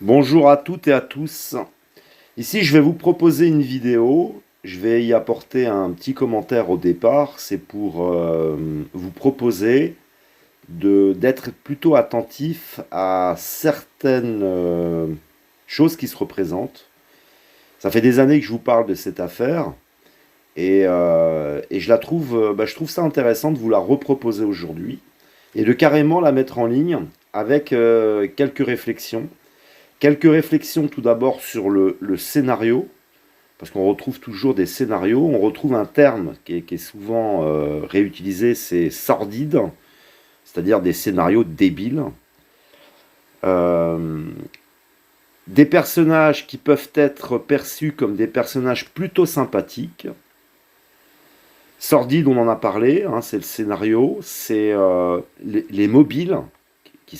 Bonjour à toutes et à tous. Ici, je vais vous proposer une vidéo. Je vais y apporter un petit commentaire au départ. C'est pour vous proposer d'être plutôt attentif à certaines choses qui se représentent. Ça fait des années que je vous parle de cette affaire et je trouve ça intéressant de vous la reproposer aujourd'hui et de carrément la mettre en ligne avec quelques réflexions. Quelques réflexions tout d'abord sur le scénario, parce qu'on retrouve toujours des scénarios. On retrouve un terme qui est souvent réutilisé, c'est sordide, c'est-à-dire des scénarios débiles. Euh, des personnages qui peuvent être perçus comme des personnages plutôt sympathiques. Sordide, on en a parlé, hein, c'est le scénario, c'est les mobiles qui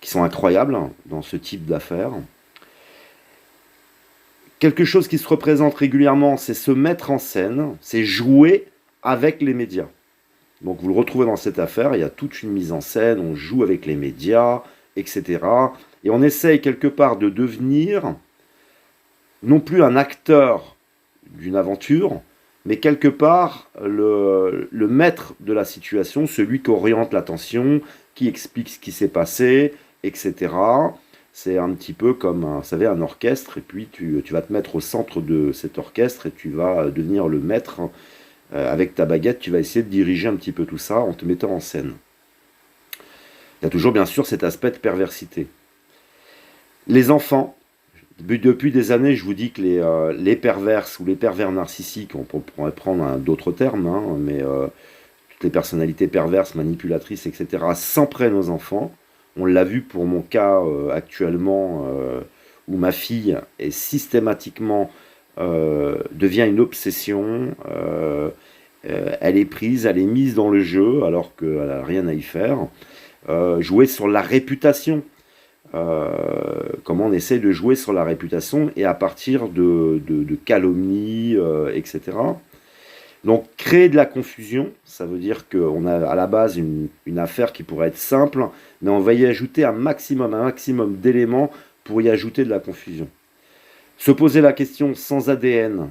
qui sont incroyables dans ce type d'affaires. Quelque chose qui se représente régulièrement, c'est se mettre en scène, c'est jouer avec les médias. Donc vous le retrouvez dans cette affaire, il y a toute une mise en scène, on joue avec les médias, etc. Et on essaye quelque part de devenir non plus un acteur d'une aventure, mais quelque part le maître de la situation, celui qui oriente l'attention, qui explique ce qui s'est passé, etc. C'est un petit peu comme, vous savez, un orchestre, et puis tu vas te mettre au centre de cet orchestre et tu vas devenir le maître. Avec ta baguette, tu vas essayer de diriger un petit peu tout ça en te mettant en scène. Il y a toujours bien sûr cet aspect de perversité. Les enfants, depuis des années, je vous dis que les perverses ou les pervers narcissiques, on pourrait prendre d'autres termes, hein, mais toutes les personnalités perverses, manipulatrices, etc., s'en prennent aux enfants. On l'a vu pour mon cas actuellement, où ma fille est systématiquement devient une obsession. Elle est prise, elle est mise dans le jeu alors qu'elle n'a rien à y faire. Jouer sur la réputation. Comment on essaie de jouer sur la réputation et à partir de calomnies, etc. Donc créer de la confusion, ça veut dire qu'on a à la base une affaire qui pourrait être simple, mais on va y ajouter un maximum d'éléments pour y ajouter de la confusion. Se poser la question sans ADN,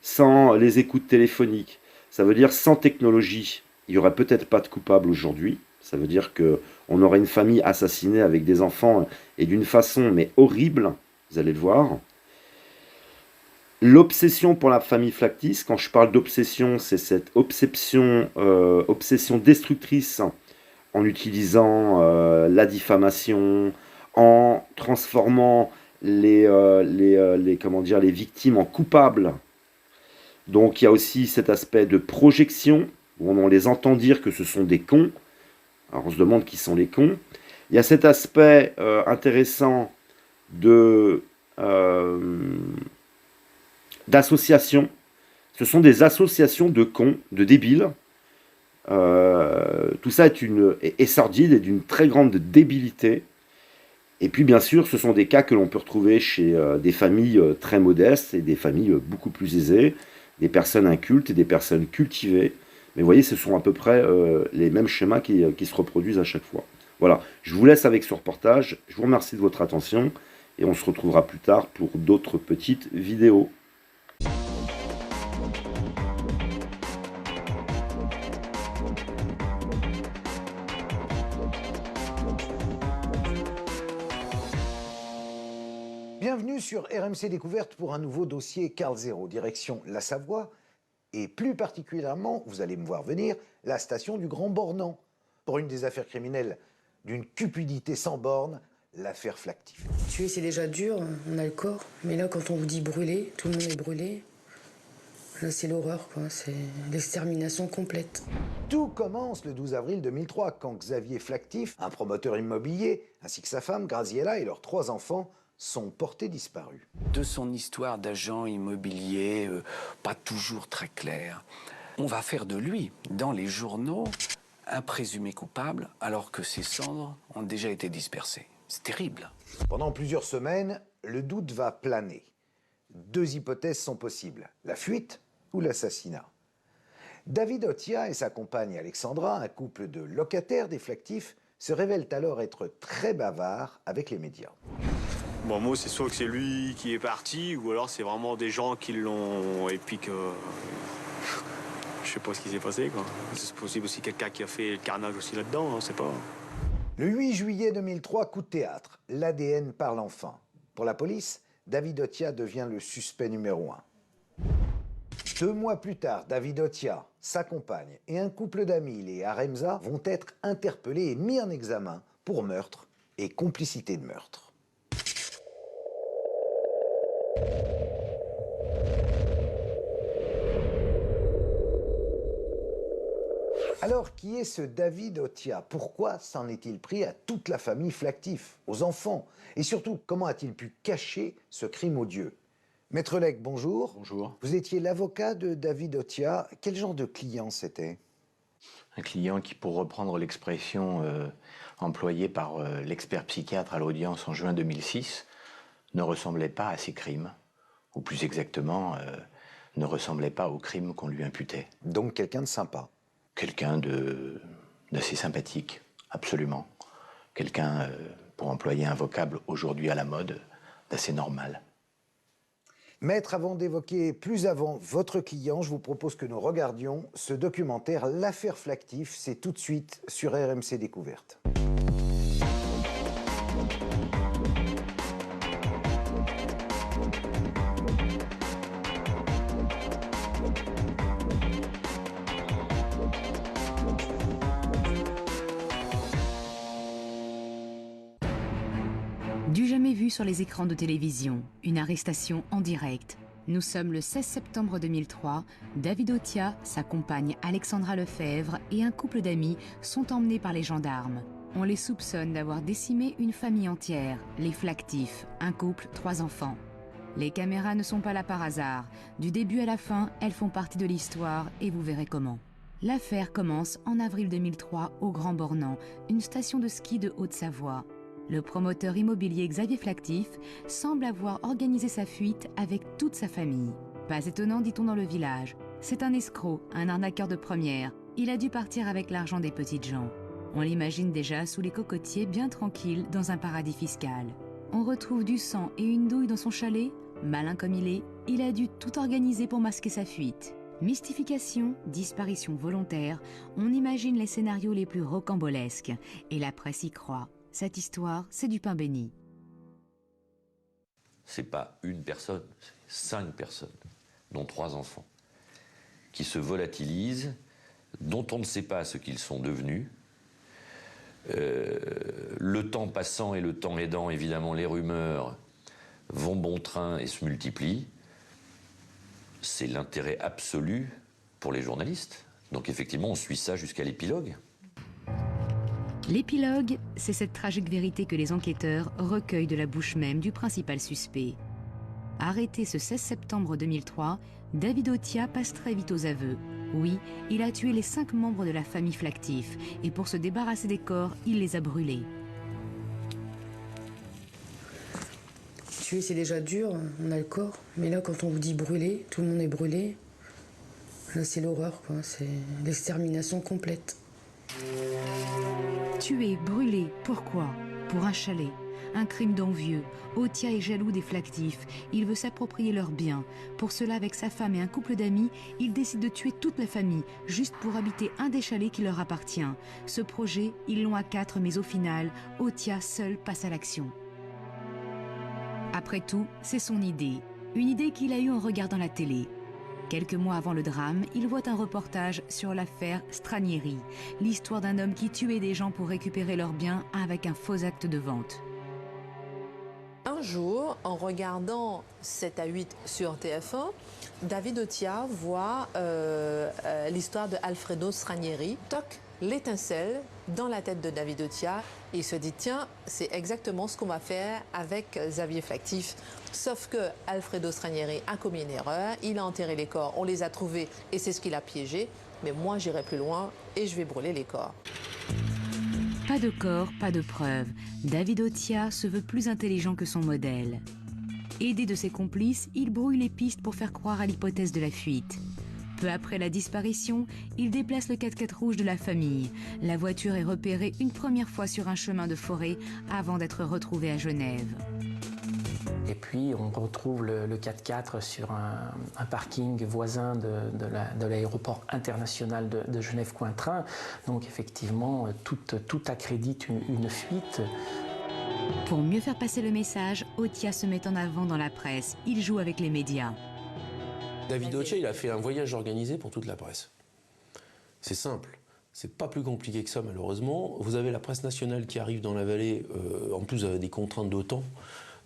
sans les écoutes téléphoniques, ça veut dire sans technologie, il n'y aurait peut-être pas de coupable aujourd'hui. Ça veut dire qu'on aurait une famille assassinée avec des enfants et d'une façon mais horrible, vous allez le voir. L'obsession pour la famille Flactis, quand je parle d'obsession, c'est cette obsession destructrice en utilisant la diffamation, en transformant comment dire, les victimes en coupables. Donc il y a aussi cet aspect de projection, où on les entend dire que ce sont des cons. Alors on se demande qui sont les cons. Il y a cet aspect intéressant de d'associations. Ce sont des associations de cons, de débiles. Tout ça est sordide et d'une très grande débilité. Et puis bien sûr, ce sont des cas que l'on peut retrouver chez des familles très modestes et des familles beaucoup plus aisées, des personnes incultes et des personnes cultivées. Mais vous voyez, ce sont à peu près les mêmes schémas qui se reproduisent à chaque fois. Voilà, je vous laisse avec ce reportage. Je vous remercie de votre attention et on se retrouvera plus tard pour d'autres petites vidéos. Bienvenue sur RMC Découverte pour un nouveau dossier Carl Zero, direction la Savoie, et plus particulièrement, vous allez me voir venir, la station du Grand Bornand, pour une des affaires criminelles d'une cupidité sans borne, l'affaire Flactif. Tuer, c'est déjà dur, on a le corps. Mais là, quand on vous dit brûler, tout le monde est brûlé. Là, c'est l'horreur, quoi. C'est l'extermination complète. Tout commence le 12 avril 2003, quand Xavier Flactif, un promoteur immobilier, ainsi que sa femme, Graziella, et leurs 3 enfants, sont portés disparus. De son histoire d'agent immobilier, pas toujours très claire, on va faire de lui, dans les journaux, un présumé coupable, alors que ses cendres ont déjà été dispersées. C'est terrible. Pendant plusieurs semaines, le doute va planer. 2 hypothèses sont possibles, la fuite ou l'assassinat. David Otia et sa compagne Alexandra, un couple de locataires des Flactifs, se révèlent alors être très bavards avec les médias. Bon, moi, c'est soit que c'est lui qui est parti, ou alors c'est vraiment des gens qui l'ont... Et puis que... Je sais pas ce qui s'est passé, quoi. C'est possible aussi quelqu'un qui a fait le carnage aussi là-dedans, on sait pas. Le 8 juillet 2003, coup de théâtre. L'ADN parle enfin. Pour la police, David Otia devient le suspect numéro 1. 2 mois plus tard, David Otia, sa compagne et un couple d'amis, les Aremza, vont être interpellés et mis en examen pour meurtre et complicité de meurtre. Alors, qui est ce David Otia? Pourquoi s'en est-il pris à toute la famille Flactif, aux enfants? Et surtout, comment a-t-il pu cacher ce crime odieux? Maître Lec, bonjour. Bonjour. Vous étiez l'avocat de David Otia. Quel genre de client c'était? Un client qui, pour reprendre l'expression employée par l'expert psychiatre à l'audience en juin 2006, ne ressemblait pas à ses crimes, ou plus exactement, ne ressemblait pas aux crimes qu'on lui imputait. Donc quelqu'un de sympa. Quelqu'un d'assez sympathique, absolument. Quelqu'un, pour employer un vocable aujourd'hui à la mode, d'assez normal. Maître, avant d'évoquer plus avant votre client, je vous propose que nous regardions ce documentaire L'affaire Flactif. C'est tout de suite sur RMC Découverte. Du jamais vu sur les écrans de télévision, une arrestation en direct. Nous sommes le 16 septembre 2003. David Otia, sa compagne Alexandra Lefebvre et un couple d'amis sont emmenés par les gendarmes. On les soupçonne d'avoir décimé une famille entière, les Flactif, un couple, 3 enfants. Les caméras ne sont pas là par hasard. Du début à la fin, elles font partie de l'histoire et vous verrez comment. L'affaire commence en avril 2003 au Grand Bornand, une station de ski de Haute-Savoie. Le promoteur immobilier Xavier Flactif semble avoir organisé sa fuite avec toute sa famille. Pas étonnant, dit-on dans le village. C'est un escroc, un arnaqueur de première. Il a dû partir avec l'argent des petites gens. On l'imagine déjà sous les cocotiers, bien tranquille, dans un paradis fiscal. On retrouve du sang et une douille dans son chalet. Malin comme il a dû tout organiser pour masquer sa fuite. Mystification, disparition volontaire, on imagine les scénarios les plus rocambolesques. Et la presse y croit. Cette histoire, c'est du pain béni. C'est pas une personne, c'est 5 personnes, dont 3 enfants, qui se volatilisent, dont on ne sait pas ce qu'ils sont devenus. Le temps passant et le temps aidant, évidemment, les rumeurs vont bon train et se multiplient. C'est l'intérêt absolu pour les journalistes. Donc effectivement, on suit ça jusqu'à l'épilogue. L'épilogue, c'est cette tragique vérité que les enquêteurs recueillent de la bouche même du principal suspect. Arrêté ce 16 septembre 2003, David Otia passe très vite aux aveux. Oui, il a tué les 5 membres de la famille Flactif et pour se débarrasser des corps, il les a brûlés. Tuer, c'est déjà dur, on a le corps. Mais là, quand on vous dit brûler, tout le monde est brûlé. Là, c'est l'horreur, quoi. C'est l'extermination complète. Tué, brûlé, pourquoi? Pour un chalet. Un crime d'envieux. Otia est jaloux des Flactifs. Il veut s'approprier leurs biens. Pour cela, avec sa femme et un couple d'amis, il décide de tuer toute la famille, juste pour habiter un des chalets qui leur appartient. Ce projet, ils l'ont à 4, mais au final, Otia seul passe à l'action. Après tout, c'est son idée. Une idée qu'il a eue en regardant la télé. Quelques mois avant le drame, il voit un reportage sur l'affaire Stranieri, l'histoire d'un homme qui tuait des gens pour récupérer leurs biens avec un faux acte de vente. Un jour, en regardant 7 à 8 sur TF1, David Otia voit l'histoire de Alfredo Stranieri. Toc, l'étincelle dans la tête de David Otia. Et il se dit, tiens, c'est exactement ce qu'on va faire avec Xavier Flactif. Sauf que Alfredo Stranieri a commis une erreur, il a enterré les corps, on les a trouvés et c'est ce qu'il a piégé. Mais moi, j'irai plus loin et je vais brûler les corps. Pas de corps, pas de preuves. David Otia se veut plus intelligent que son modèle. Aidé de ses complices, il brouille les pistes pour faire croire à l'hypothèse de la fuite. Peu après la disparition, il déplace le 4x4 rouge de la famille. La voiture est repérée une première fois sur un chemin de forêt avant d'être retrouvée à Genève. Et puis on retrouve le 4x4 sur un parking voisin de l'aéroport international de Genève-Cointrin. Donc effectivement, tout accrédite une fuite. Pour mieux faire passer le message, Otia se met en avant dans la presse. Il joue avec les médias. Davidotia, il a fait un voyage organisé pour toute la presse. C'est simple. C'est pas plus compliqué que ça, malheureusement. Vous avez la presse nationale qui arrive dans la vallée, en plus avec des contraintes de temps.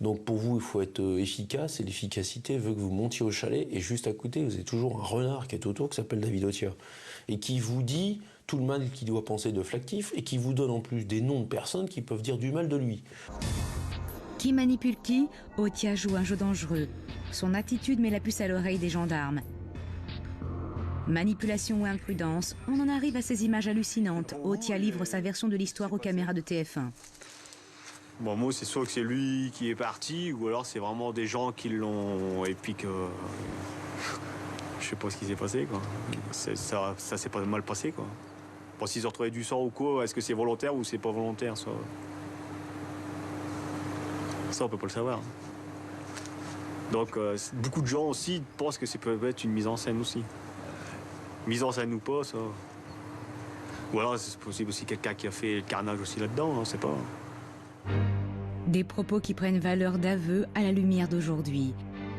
Donc pour vous, il faut être efficace, et l'efficacité veut que vous montiez au chalet, et juste à côté, vous avez toujours un renard qui est autour, qui s'appelle Davidotia, et qui vous dit tout le mal qu'il doit penser de Flactif, et qui vous donne en plus des noms de personnes qui peuvent dire du mal de lui. Qui manipule qui? Otia joue un jeu dangereux. Son attitude met la puce à l'oreille des gendarmes. Manipulation ou imprudence, on en arrive à ces images hallucinantes. Otia livre sa version de l'histoire aux caméras de TF1. Bon, moi, c'est soit que c'est lui qui est parti, ou alors c'est vraiment des gens qui l'ont... Et puis que... Je sais pas ce qui s'est passé, quoi. Ça s'est pas mal passé, quoi. Bon, s'ils ont retrouvé du sang ou quoi, est-ce que c'est volontaire ou c'est pas volontaire, ça on peut pas le savoir. Donc, beaucoup de gens aussi pensent que ça peut être une mise en scène aussi. Mise en scène ou pas, ça... Ou alors, c'est possible aussi quelqu'un qui a fait le carnage aussi là-dedans, on sait pas. Des propos qui prennent valeur d'aveu à la lumière d'aujourd'hui.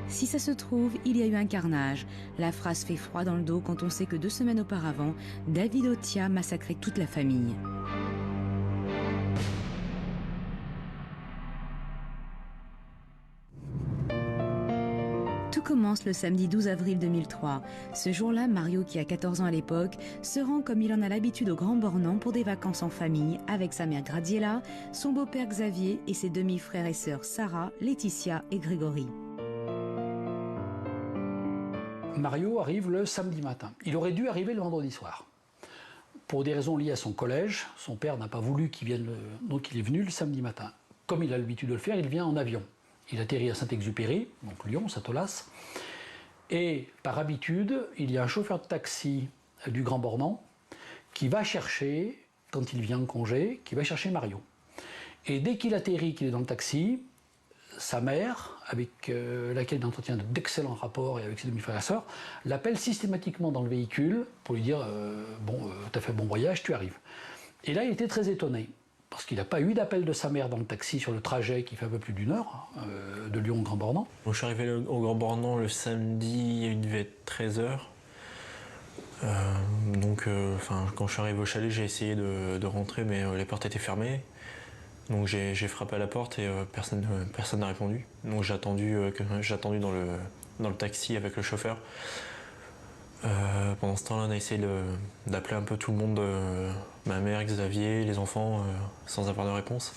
Si ça se trouve, il y a eu un carnage. La phrase fait froid dans le dos quand on sait que 2 semaines auparavant, Davidotia massacrait toute la famille. Tout commence le samedi 12 avril 2003. Ce jour-là, Mario, qui a 14 ans à l'époque, se rend comme il en a l'habitude au Grand Bornand pour des vacances en famille avec sa mère Graziella, son beau-père Xavier et ses demi-frères et sœurs Sarah, Laetitia et Grégory. Mario arrive le samedi matin. Il aurait dû arriver le vendredi soir. Pour des raisons liées à son collège, son père n'a pas voulu qu'il vienne, donc il est venu le samedi matin. Comme il a l'habitude de le faire, il vient en avion. Il atterrit à Saint-Exupéry, donc Lyon, Satolas. Et par habitude, il y a un chauffeur de taxi du Grand Bornand qui va chercher, quand il vient en congé, qui va chercher Mario. Et dès qu'il atterrit, qu'il est dans le taxi, sa mère, avec laquelle il entretient d'excellents rapports et avec ses demi-frères et sœurs, l'appelle systématiquement dans le véhicule pour lui dire t'as fait bon voyage, tu arrives. Et là, il était très étonné. Parce qu'il n'a pas eu d'appel de sa mère dans le taxi sur le trajet qui fait un peu plus d'1 heure, de Lyon au Grand Bornand. Je suis arrivé au Grand Bornand le samedi, il devait être 13h. Quand je suis arrivé au chalet, j'ai essayé de rentrer, mais les portes étaient fermées. Donc j'ai frappé à la porte et personne n'a répondu. Donc j'ai attendu dans le taxi avec le chauffeur. Pendant ce temps-là, on a essayé d'appeler un peu tout le monde, ma mère, Xavier, les enfants, sans avoir de réponse.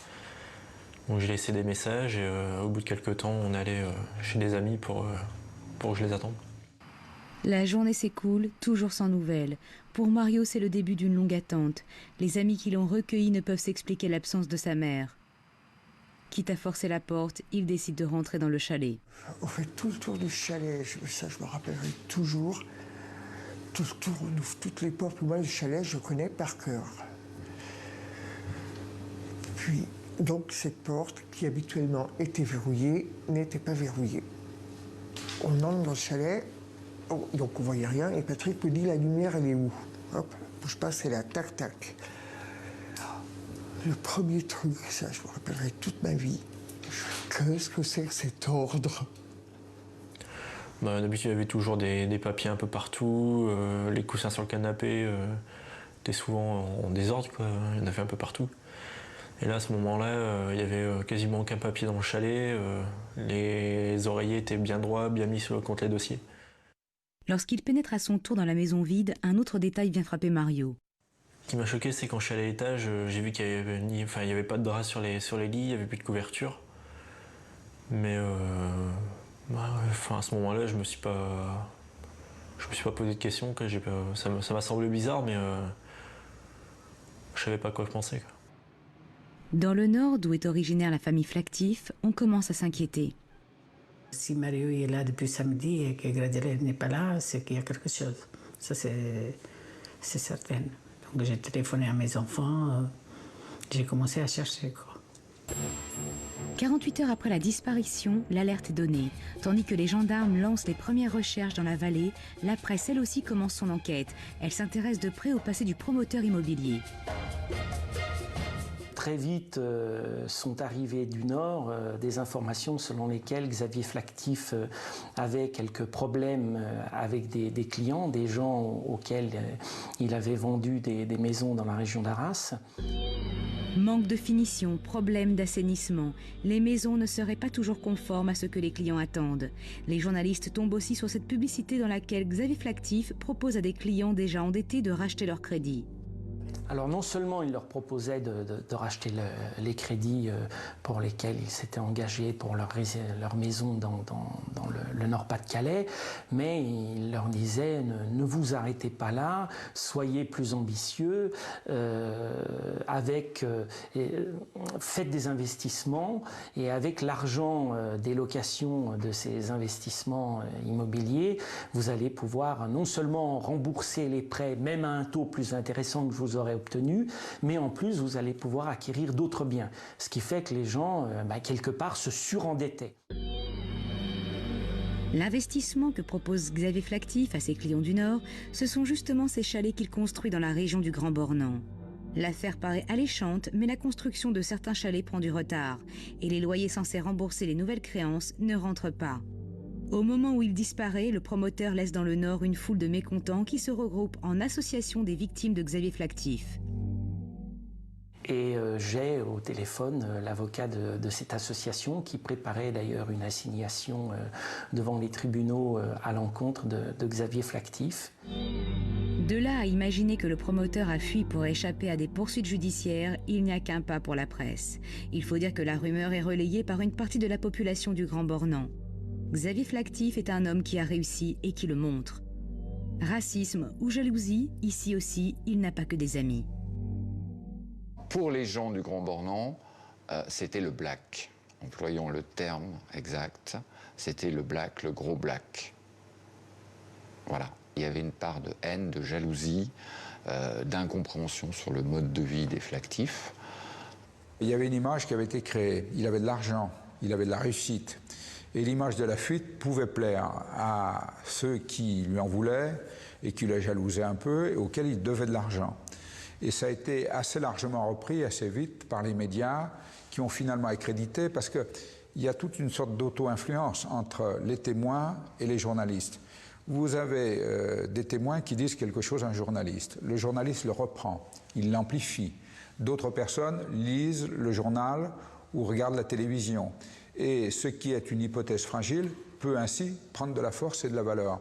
Donc j'ai laissé des messages et au bout de quelques temps, on allait chez des amis pour que je les attende. La journée s'écoule, toujours sans nouvelles. Pour Mario, c'est le début d'une longue attente. Les amis qui l'ont recueilli ne peuvent s'expliquer l'absence de sa mère. Quitte à forcer la porte, il décide de rentrer dans le chalet. On fait tout le tour du chalet, ça je me rappellerai toujours. Tout le tour, on ouvre toutes les portes. Moi, le chalet, je connais par cœur. Puis, donc, cette porte, qui habituellement était verrouillée, n'était pas verrouillée. On entre dans le chalet, donc on voyait rien, et Patrick me dit, la lumière, elle est où? Hop, bouge pas, c'est là, tac, tac. Le premier truc, ça, je me rappellerai toute ma vie. Qu'est-ce que c'est que cet ordre? D'habitude, il y avait toujours des papiers un peu partout, les coussins sur le canapé étaient souvent en désordre, quoi. Il y en avait un peu partout. Et là, à ce moment-là, il y avait quasiment aucun papier dans le chalet, les oreillers étaient bien droits, bien mis contre les dossiers. Lorsqu'il pénètre à son tour dans la maison vide, un autre détail vient frapper Mario. Ce qui m'a choqué, c'est quand je suis allé à l'étage, j'ai vu qu'il n'y avait pas de drap sur les lits, il n'y avait plus de couverture. Mais à ce moment-là, je me suis pas posé de questions. Ça m'a semblé bizarre, mais je savais pas quoi penser, quoi. Dans le Nord, d'où est originaire la famille Flactif, on commence à s'inquiéter. Si Mario est là depuis samedi et que Graziella n'est pas là, c'est qu'il y a quelque chose. Ça, c'est certain. Donc j'ai téléphoné à mes enfants, j'ai commencé à chercher, quoi. 48 heures après la disparition, l'alerte est donnée. Tandis que les gendarmes lancent les premières recherches dans la vallée, la presse elle aussi commence son enquête. Elle s'intéresse de près au passé du promoteur immobilier. Très vite sont arrivées du Nord des informations selon lesquelles Xavier Flactif avait quelques problèmes avec des clients, des gens auxquels il avait vendu des maisons dans la région d'Arras. Manque de finition, problème d'assainissement. Les maisons ne seraient pas toujours conformes à ce que les clients attendent. Les journalistes tombent aussi sur cette publicité dans laquelle Xavier Flactif propose à des clients déjà endettés de racheter leur crédit. Alors non seulement il leur proposait de racheter les crédits pour lesquels ils s'étaient engagés pour leur maison dans le Nord-Pas-de-Calais, mais il leur disait ne vous arrêtez pas là, soyez plus ambitieux, faites des investissements et avec l'argent des locations de ces investissements immobiliers, vous allez pouvoir non seulement rembourser les prêts, même à un taux plus intéressant que vous aurez obtenu, mais en plus vous allez pouvoir acquérir d'autres biens. Ce qui fait que les gens, quelque part, se surendettaient. L'investissement que propose Xavier Flactif à ses clients du Nord, ce sont justement ces chalets qu'il construit dans la région du Grand Bornand. L'affaire paraît alléchante, mais la construction de certains chalets prend du retard et les loyers censés rembourser les nouvelles créances ne rentrent pas. Au moment où il disparaît, le promoteur laisse dans le Nord une foule de mécontents qui se regroupent en association des victimes de Xavier Flactif. Et j'ai au téléphone l'avocat de cette association qui préparait d'ailleurs une assignation devant les tribunaux à l'encontre de Xavier Flactif. De là à imaginer que le promoteur a fui pour échapper à des poursuites judiciaires, il n'y a qu'un pas pour la presse. Il faut dire que la rumeur est relayée par une partie de la population du Grand Bornand. Xavier Flactif est un homme qui a réussi et qui le montre. Racisme ou jalousie, ici aussi, il n'a pas que des amis. Pour les gens du Grand Bornand, c'était le black. Employons le terme exact, c'était le black, le gros black. Voilà. Il y avait une part de haine, de jalousie, d'incompréhension sur le mode de vie des Flactifs. Il y avait une image qui avait été créée. Il avait de l'argent, il avait de la réussite. Et l'image de la fuite pouvait plaire à ceux qui lui en voulaient et qui la jalousaient un peu et auxquels il devait de l'argent. Et ça a été assez largement repris, assez vite, par les médias qui ont finalement accrédité parce qu'il y a toute une sorte d'auto-influence entre les témoins et les journalistes. Vous avez des témoins qui disent quelque chose à un journaliste. Le journaliste le reprend, il l'amplifie. D'autres personnes lisent le journal ou regardent la télévision. Et ce qui est une hypothèse fragile peut ainsi prendre de la force et de la valeur.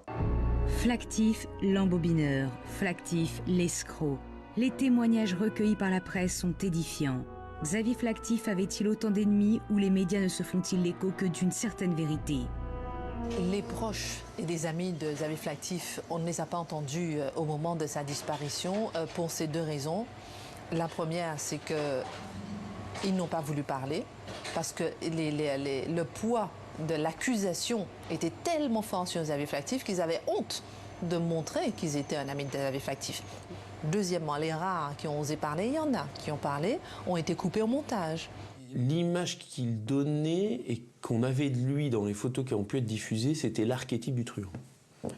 Flactif, l'embobineur. Flactif, l'escroc. Les témoignages recueillis par la presse sont édifiants. Xavier Flactif avait-il autant d'ennemis ou les médias ne se font-ils l'écho que d'une certaine vérité? Les proches et des amis de Xavier Flactif, on ne les a pas entendus au moment de sa disparition pour ces deux raisons. La première, c'est qu'ils n'ont pas voulu parler parce que le poids de l'accusation était tellement fort sur Xavier Flactif qu'ils avaient honte de montrer qu'ils étaient un ami de Xavier Flactif. Deuxièmement, les rares qui ont osé parler, il y en a qui ont parlé, ont été coupés au montage. L'image qu'il donnait et qu'on avait de lui dans les photos qui ont pu être diffusées, c'était l'archétype du truand.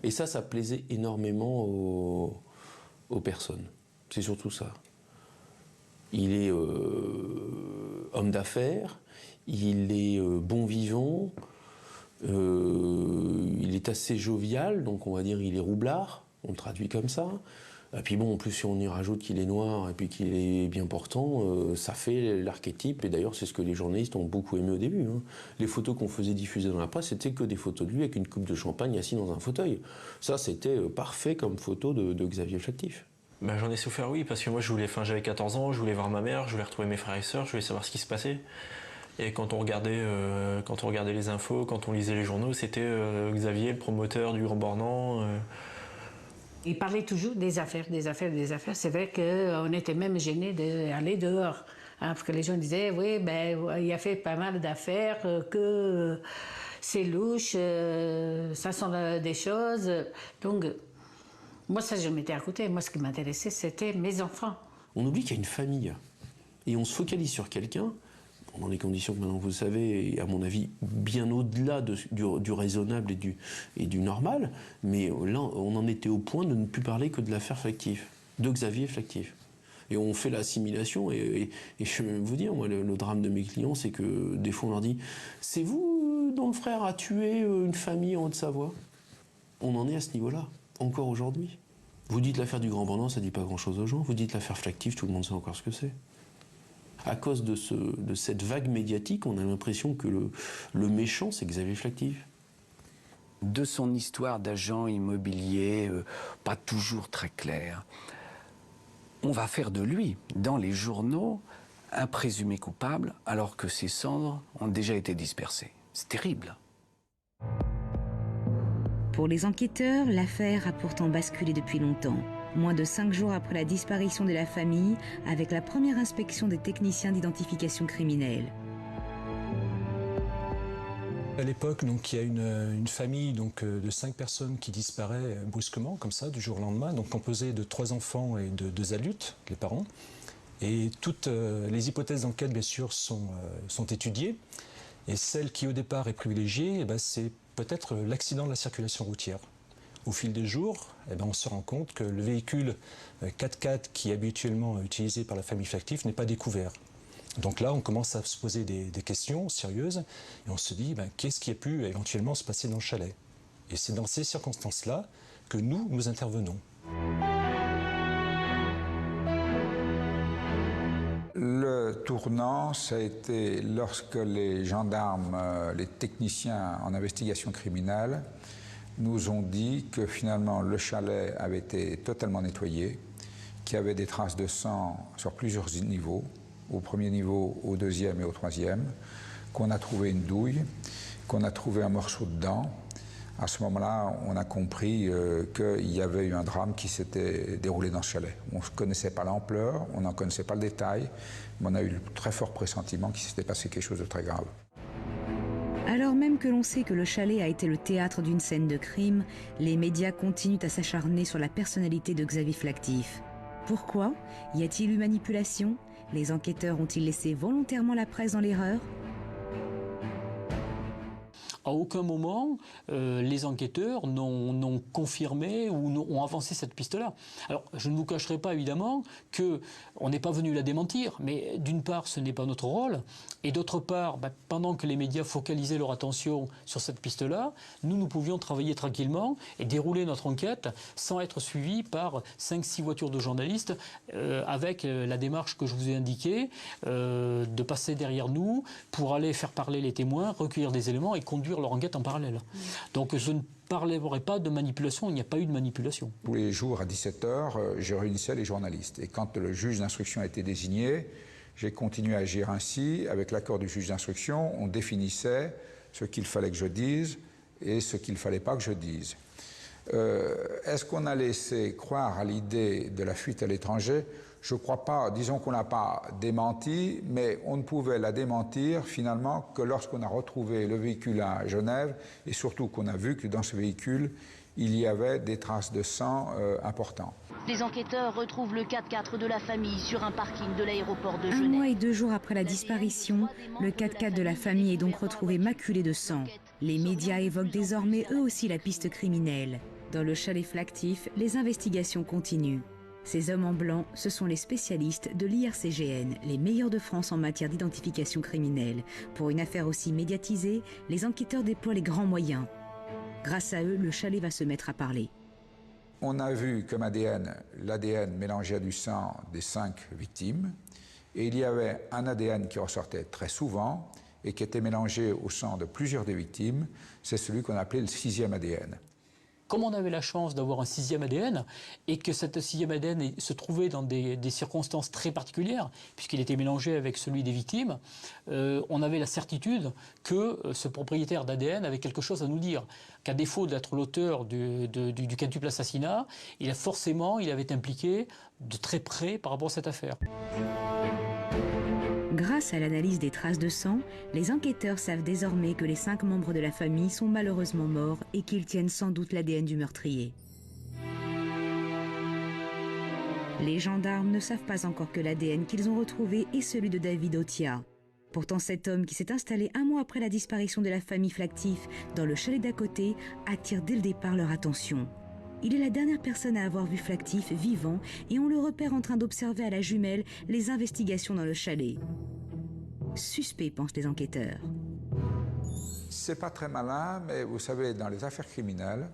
Et ça plaisait énormément aux personnes. C'est surtout ça. Il est homme d'affaires, il est bon vivant, il est assez jovial, donc on va dire il est roublard, on le traduit comme ça. Et puis bon, en plus si on y rajoute qu'il est noir et puis qu'il est bien portant, ça fait l'archétype. Et d'ailleurs, c'est ce que les journalistes ont beaucoup aimé au début. Hein. Les photos qu'on faisait diffuser dans la presse, c'était que des photos de lui avec une coupe de champagne assis dans un fauteuil. Ça, c'était parfait comme photo de Xavier Flactif. Ben, j'en ai souffert, oui, parce que moi j'avais 14 ans, je voulais voir ma mère, je voulais retrouver mes frères et sœurs, je voulais savoir ce qui se passait. Et quand on regardait les infos, quand on lisait les journaux, c'était Xavier, le promoteur du Grand Bornand. Il parlait toujours des affaires. C'est vrai qu'on était même gênés d'aller dehors. Hein, parce que les gens disaient, oui, il a fait pas mal d'affaires, que c'est louche, ça sont des choses. Donc, Moi, ça, je m'étais à côté. Moi, ce qui m'intéressait, c'était mes enfants. On oublie qu'il y a une famille. Et on se focalise sur quelqu'un, dans les conditions que maintenant vous savez, et à mon avis, bien au-delà du raisonnable et du normal. Mais là, on en était au point de ne plus parler que de l'affaire Flactif, de Xavier Flactif. Et on fait l'assimilation. Et je vais vous dire, moi, le drame de mes clients, c'est que des fois, on leur dit « C'est vous dont le frère a tué une famille en Haute-Savoie ?» On en est à ce niveau-là, encore aujourd'hui. Vous dites l'affaire du Grand Bornand, ça ne dit pas grand-chose aux gens. Vous dites l'affaire Flactif, tout le monde sait encore ce que c'est. À cause de cette vague médiatique, on a l'impression que le méchant, c'est Xavier Flactif. De son histoire d'agent immobilier, pas toujours très claire, on va faire de lui, dans les journaux, un présumé coupable, alors que ses cendres ont déjà été dispersées. C'est terrible. Pour les enquêteurs, l'affaire a pourtant basculé depuis longtemps. Moins de 5 jours après la disparition de la famille, avec la première inspection des techniciens d'identification criminelle. À l'époque, il y a une famille de 5 personnes qui disparaît brusquement, comme ça, du jour au lendemain, composée de 3 enfants et de 2 adultes, les parents. Et toutes les hypothèses d'enquête, bien sûr, sont étudiées. Et celle qui, au départ, est privilégiée, c'est peut-être l'accident de la circulation routière. Au fil des jours, on se rend compte que le véhicule 4x4 qui est habituellement utilisé par la famille Flactif n'est pas découvert. Donc là, on commence à se poser des questions sérieuses et on se dit qu'est-ce qui a pu éventuellement se passer dans le chalet. Et c'est dans ces circonstances-là que nous intervenons. Le tournant, ça a été lorsque les gendarmes, les techniciens en investigation criminelle, nous ont dit que finalement le chalet avait été totalement nettoyé, qu'il y avait des traces de sang sur plusieurs niveaux, au premier niveau, au deuxième et au troisième, qu'on a trouvé une douille, qu'on a trouvé un morceau de dent. À ce moment-là, on a compris qu'il y avait eu un drame qui s'était déroulé dans ce chalet. On ne connaissait pas l'ampleur, on n'en connaissait pas le détail, mais on a eu le très fort pressentiment qu'il s'était passé quelque chose de très grave. Alors même que l'on sait que le chalet a été le théâtre d'une scène de crime, les médias continuent à s'acharner sur la personnalité de Xavier Flactif. Pourquoi? Y a-t-il eu manipulation? Les enquêteurs ont-ils laissé volontairement la presse dans l'erreur? À aucun moment, les enquêteurs n'ont confirmé ou ont avancé cette piste-là. Alors, je ne vous cacherai pas, évidemment, qu'on n'est pas venu la démentir, mais d'une part, ce n'est pas notre rôle, et d'autre part, pendant que les médias focalisaient leur attention sur cette piste-là, nous pouvions travailler tranquillement et dérouler notre enquête sans être suivis par 5-6 voitures de journalistes, avec la démarche que je vous ai indiquée, de passer derrière nous pour aller faire parler les témoins, recueillir des éléments et conduire leur enquête en parallèle. Donc je ne parlerai pas de manipulation, il n'y a pas eu de manipulation. Tous les jours à 17h, je réunissais les journalistes. Et quand le juge d'instruction a été désigné, j'ai continué à agir ainsi. Avec l'accord du juge d'instruction, on définissait ce qu'il fallait que je dise et ce qu'il ne fallait pas que je dise. Est-ce qu'on a laissé croire à l'idée de la fuite à l'étranger? Je ne crois pas. Disons qu'on n'a pas démenti, mais on ne pouvait la démentir finalement que lorsqu'on a retrouvé le véhicule à Genève et surtout qu'on a vu que dans ce véhicule, il y avait des traces de sang importantes. Les enquêteurs retrouvent le 4x4 de la famille sur un parking de l'aéroport de Genève. 1 mois et 2 jours après la disparition, le 4x4 de la famille est donc retrouvé maculé de sang. Les médias évoquent désormais eux aussi la piste criminelle. Dans le chalet Flactif, les investigations continuent. Ces hommes en blanc, ce sont les spécialistes de l'IRCGN, les meilleurs de France en matière d'identification criminelle. Pour une affaire aussi médiatisée, les enquêteurs déploient les grands moyens. Grâce à eux, le chalet va se mettre à parler. On a vu comme ADN, l'ADN mélangé à du sang des 5 victimes. Et il y avait un ADN qui ressortait très souvent et qui était mélangé au sang de plusieurs des victimes. C'est celui qu'on appelait le 6e ADN. Comme on avait la chance d'avoir un 6e ADN et que cet 6e ADN se trouvait dans des circonstances très particulières, puisqu'il était mélangé avec celui des victimes, on avait la certitude que ce propriétaire d'ADN avait quelque chose à nous dire. Qu'à défaut d'être l'auteur du quintuple assassinat, il avait impliqué de très près par rapport à cette affaire. Grâce à l'analyse des traces de sang, les enquêteurs savent désormais que les 5 membres de la famille sont malheureusement morts et qu'ils tiennent sans doute l'ADN du meurtrier. Les gendarmes ne savent pas encore que l'ADN qu'ils ont retrouvé est celui de David Otia. Pourtant, cet homme qui s'est installé un mois après la disparition de la famille Flactif dans le chalet d'à côté attire dès le départ leur attention. Il est la dernière personne à avoir vu Flactif vivant et on le repère en train d'observer à la jumelle les investigations dans le chalet. Suspect, pensent les enquêteurs. C'est pas très malin, mais vous savez, dans les affaires criminelles,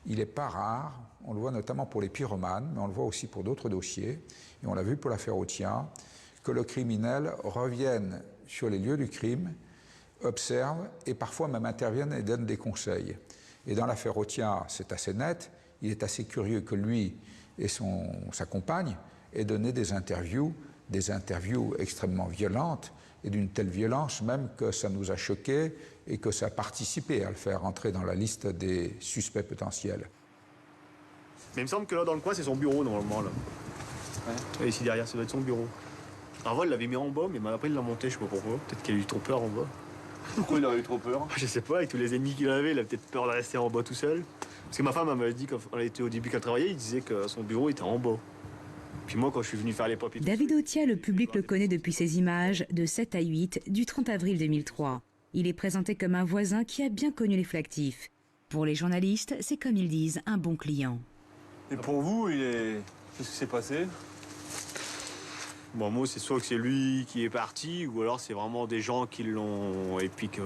il n'est pas rare, on le voit notamment pour les pyromanes, mais on le voit aussi pour d'autres dossiers, et on l'a vu pour l'affaire Otia, que le criminel revienne sur les lieux du crime, observe et parfois même intervienne et donne des conseils. Et dans l'affaire Otia, c'est assez net, il est assez curieux que lui et sa compagne aient donné des interviews extrêmement violentes, et d'une telle violence même que ça nous a choqués et que ça a participé à le faire entrer dans la liste des suspects potentiels. Mais il me semble que là, dans le coin, c'est son bureau, normalement. Là. Ouais. Et ici, derrière, ça doit être son bureau. Avant, il l'avait mis en bas, mais après, il l'a monté, je sais pas pourquoi. Peut-être qu'il a eu trop peur en bas. Pourquoi il a eu trop peur? Je sais pas, avec tous les ennemis qu'il avait, il a peut-être peur de rester en bas tout seul. Parce que ma femme m'avait dit, quand elle était au début qu'elle travaillait, il disait que son bureau était en bas. Puis moi, quand je suis venu faire les papiers... David Otia, le public le connaît depuis ses images de 7 à 8 du 30 avril 2003. Il est présenté comme un voisin qui a bien connu les Flactif. Pour les journalistes, c'est comme ils disent, un bon client. Et pour vous, qu'est-ce qui s'est passé? Bon, moi, c'est soit que c'est lui qui est parti, ou alors c'est vraiment des gens qui l'ont... Et puis que...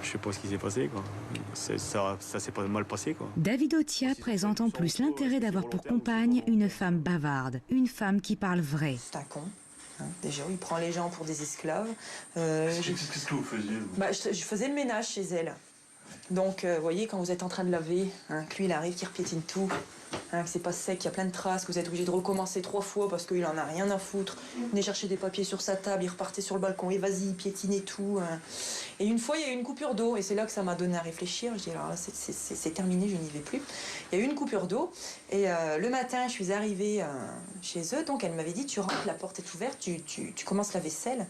Je sais pas ce qui s'est passé, quoi. Ça s'est pas mal passé, quoi. David Otia présente en plus l'intérêt d'avoir pour compagne une femme bavarde, une femme qui parle vrai. C'est un con. Hein, déjà, il prend les gens pour des esclaves. Qu'est-ce que vous faisiez, vous? Je faisais le ménage chez elle. Donc, vous voyez, quand vous êtes en train de laver, hein, que lui, il arrive, qu'il repiétine tout, hein, que c'est pas sec, qu'il y a plein de traces, que vous êtes obligé de recommencer 3 fois parce qu'il en a rien à foutre. Il venait chercher des papiers sur sa table, il repartait sur le balcon, et vas-y, il piétinait tout. Hein. Et une fois, il y a eu une coupure d'eau, et c'est là que ça m'a donné à réfléchir. Je dis, alors là, c'est terminé, je n'y vais plus. Il y a eu une coupure d'eau, et le matin, je suis arrivée chez eux, donc elle m'avait dit, tu rentres, la porte est ouverte, tu commences la vaisselle.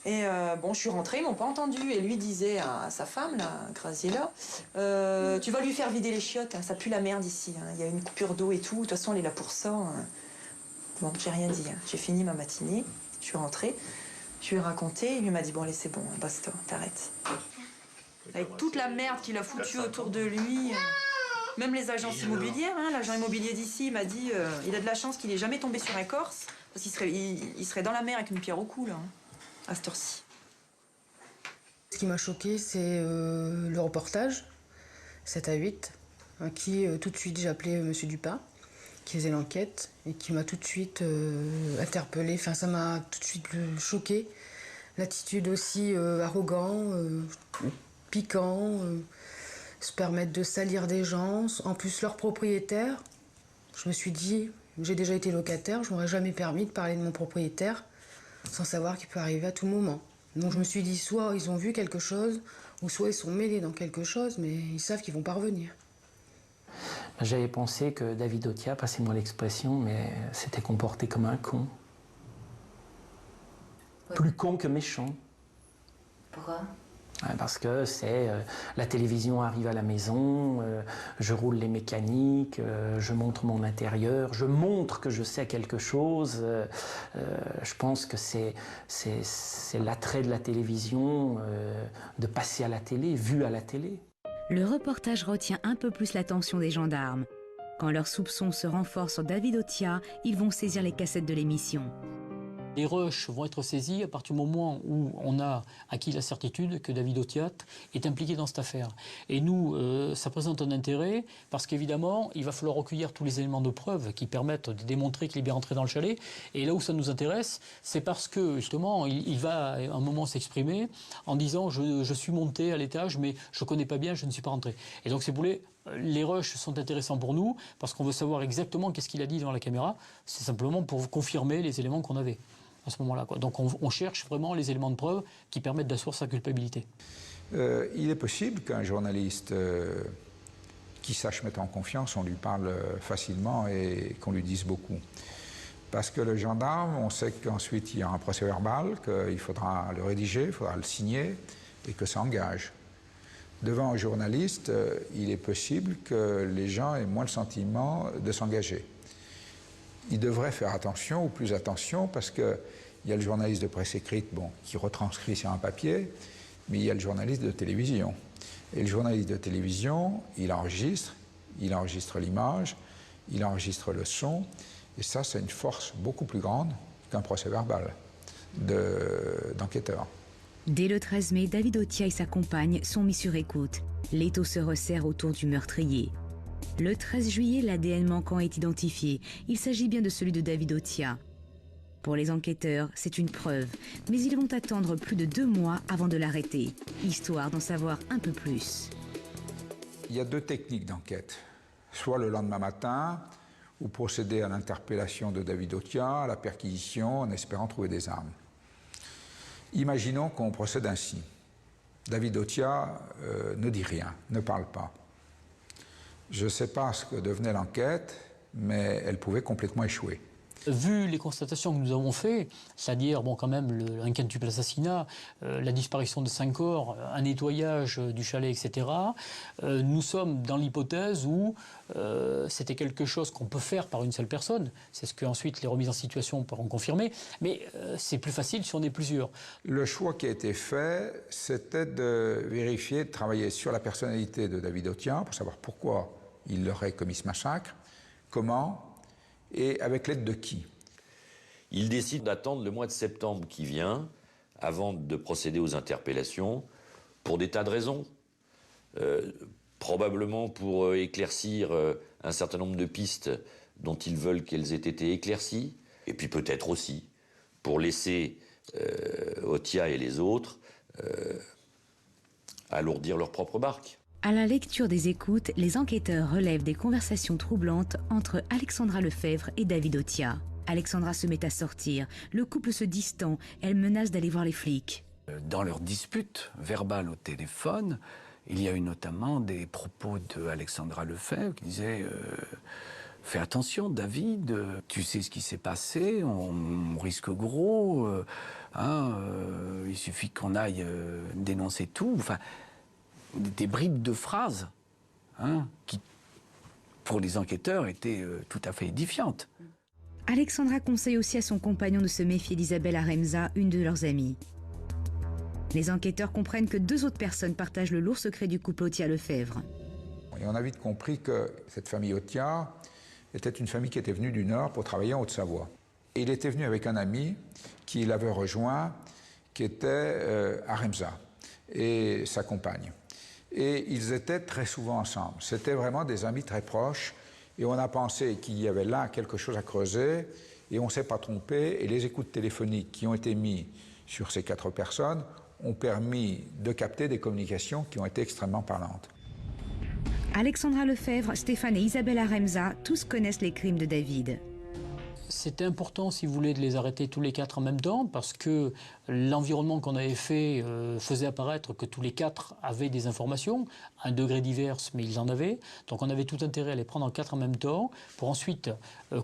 Et bon, je suis rentrée, ils m'ont pas entendu. Et lui disait à sa femme, là, Graziella, tu vas lui faire vider les chiottes, hein, ça pue la merde ici. Hein. Il y a une coupure d'eau et tout. De toute façon, elle est là pour ça. Hein. Bon, j'ai rien dit. Hein. J'ai fini ma matinée. Je suis rentrée. Je lui ai raconté. Il lui m'a dit, bon, allez, c'est bon, basta, t'arrêtes. Avec toute la merde qu'il a foutue autour de lui. Même les agences immobilières, hein, l'agent immobilier d'ici m'a dit, il a de la chance qu'il n'ait jamais tombé sur un Corse, parce qu'il serait dans la mer avec une pierre au cou, là. Hein. À cette heure-ci. Ce qui m'a choqué, c'est le reportage 7 à 8, à qui tout de suite j'ai appelé M. Dupin, qui faisait l'enquête et qui m'a tout de suite interpellée. Enfin, ça m'a tout de suite choqué. L'attitude aussi arrogant, piquant, se permettre de salir des gens, en plus leur propriétaire. Je me suis dit, j'ai déjà été locataire, je m'aurais jamais permis de parler de mon propriétaire sans savoir qu'il peut arriver à tout moment. Donc je me suis dit, soit ils ont vu quelque chose, ou soit ils sont mêlés dans quelque chose, mais ils savent qu'ils vont pas revenir. J'avais pensé que David Otia, passez-moi l'expression, mais s'était comporté comme un con. Ouais. Plus con que méchant. Pourquoi ? Parce que c'est la télévision arrive à la maison, je roule les mécaniques, je montre mon intérieur, je montre que je sais quelque chose. Je pense que c'est l'attrait de la télévision, de passer à la télé, vu à la télé. Le reportage retient un peu plus l'attention des gendarmes. Quand leurs soupçons se renforcent sur David Otia, ils vont saisir les cassettes de l'émission. Les rushs vont être saisis à partir du moment où on a acquis la certitude que David Otia est impliqué dans cette affaire. Et nous, ça présente un intérêt parce qu'évidemment, il va falloir recueillir tous les éléments de preuve qui permettent de démontrer qu'il est bien rentré dans le chalet. Et là où ça nous intéresse, c'est parce que justement, il va à un moment s'exprimer en disant je suis monté à l'étage, mais je ne connais pas bien, je ne suis pas rentré. Et donc, c'est pour les rushs sont intéressants pour nous parce qu'on veut savoir exactement qu'est-ce qu'il a dit devant la caméra. C'est simplement pour confirmer les éléments qu'on avait à ce moment-là. Donc on cherche vraiment les éléments de preuve qui permettent d'assurer sa culpabilité. Il est possible qu'un journaliste qui sache mettre en confiance, on lui parle facilement et qu'on lui dise beaucoup. Parce que le gendarme, on sait qu'ensuite il y a un procès-verbal, qu'il faudra le rédiger, il faudra le signer et que ça engage. Devant un journaliste, il est possible que les gens aient moins le sentiment de s'engager. il devrait faire attention, ou plus attention, parce qu'il y a le journaliste de presse écrite qui retranscrit sur un papier, mais il y a le journaliste de télévision. Et le journaliste de télévision, il enregistre l'image, il enregistre le son, et ça, c'est une force beaucoup plus grande qu'un procès verbal d'enquêteur. Dès le 13 mai, David Otia et sa compagne sont mis sur écoute. L'étau se resserre autour du meurtrier. Le 13 juillet, l'ADN manquant est identifié. Il s'agit bien de celui de David Otia. Pour les enquêteurs, c'est une preuve, mais ils vont attendre plus de 2 mois avant de l'arrêter, histoire d'en savoir un peu plus. Il y a 2 techniques d'enquête. Soit le lendemain matin, ou procéder à l'interpellation de David Otia, à la perquisition, en espérant trouver des armes. Imaginons qu'on procède ainsi. David Otia ne dit rien, ne parle pas. Je ne sais pas ce que devenait l'enquête, mais elle pouvait complètement échouer. Vu les constatations que nous avons faites, c'est-à-dire quand même un quintuple assassinat, la disparition de 5 corps, un nettoyage du chalet, etc., nous sommes dans l'hypothèse où c'était quelque chose qu'on peut faire par une seule personne. C'est ce qu'ensuite les remises en situation pourront confirmer, mais c'est plus facile si on est plusieurs. Le choix qui a été fait, c'était de vérifier, de travailler sur la personnalité de David Otia, pour savoir pourquoi il aurait commis ce massacre, comment, et avec l'aide de qui? Il décide d'attendre le mois de septembre qui vient avant de procéder aux interpellations pour des tas de raisons. Probablement pour éclaircir un certain nombre de pistes dont ils veulent qu'elles aient été éclaircies, et puis peut-être aussi pour laisser Otia et les autres alourdir leur propre barque. À la lecture des écoutes, les enquêteurs relèvent des conversations troublantes entre Alexandra Lefebvre et David Otia. Alexandra se met à sortir, le couple se distend, elle menace d'aller voir les flics. Dans leur dispute verbale au téléphone, il y a eu notamment des propos de Alexandra Lefebvre qui disait fais attention David, tu sais ce qui s'est passé, on risque gros, il suffit qu'on aille dénoncer tout. Enfin, des bribes de phrases qui, pour les enquêteurs, étaient tout à fait édifiantes. Alexandra conseille aussi à son compagnon de se méfier d'Isabelle Aremza, une de leurs amies. Les enquêteurs comprennent que 2 autres personnes partagent le lourd secret du couple Otia-Lefebvre. Et on a vite compris que cette famille Otia était une famille qui était venue du Nord pour travailler en Haute-Savoie. Et il était venu avec un ami qui l'avait rejoint, qui était Aremza, et sa compagne. Et ils étaient très souvent ensemble. C'était vraiment des amis très proches. Et on a pensé qu'il y avait là quelque chose à creuser. Et on ne s'est pas trompé. Et les écoutes téléphoniques qui ont été mises sur ces 4 personnes ont permis de capter des communications qui ont été extrêmement parlantes. Alexandra Lefebvre, Stéphane et Isabelle Aremza, tous connaissent les crimes de David. C'était important, si vous voulez, de les arrêter tous les 4 en même temps, parce que l'environnement qu'on avait fait faisait apparaître que tous les 4 avaient des informations, à un degré divers, mais ils en avaient. Donc on avait tout intérêt à les prendre en 4 en même temps, pour ensuite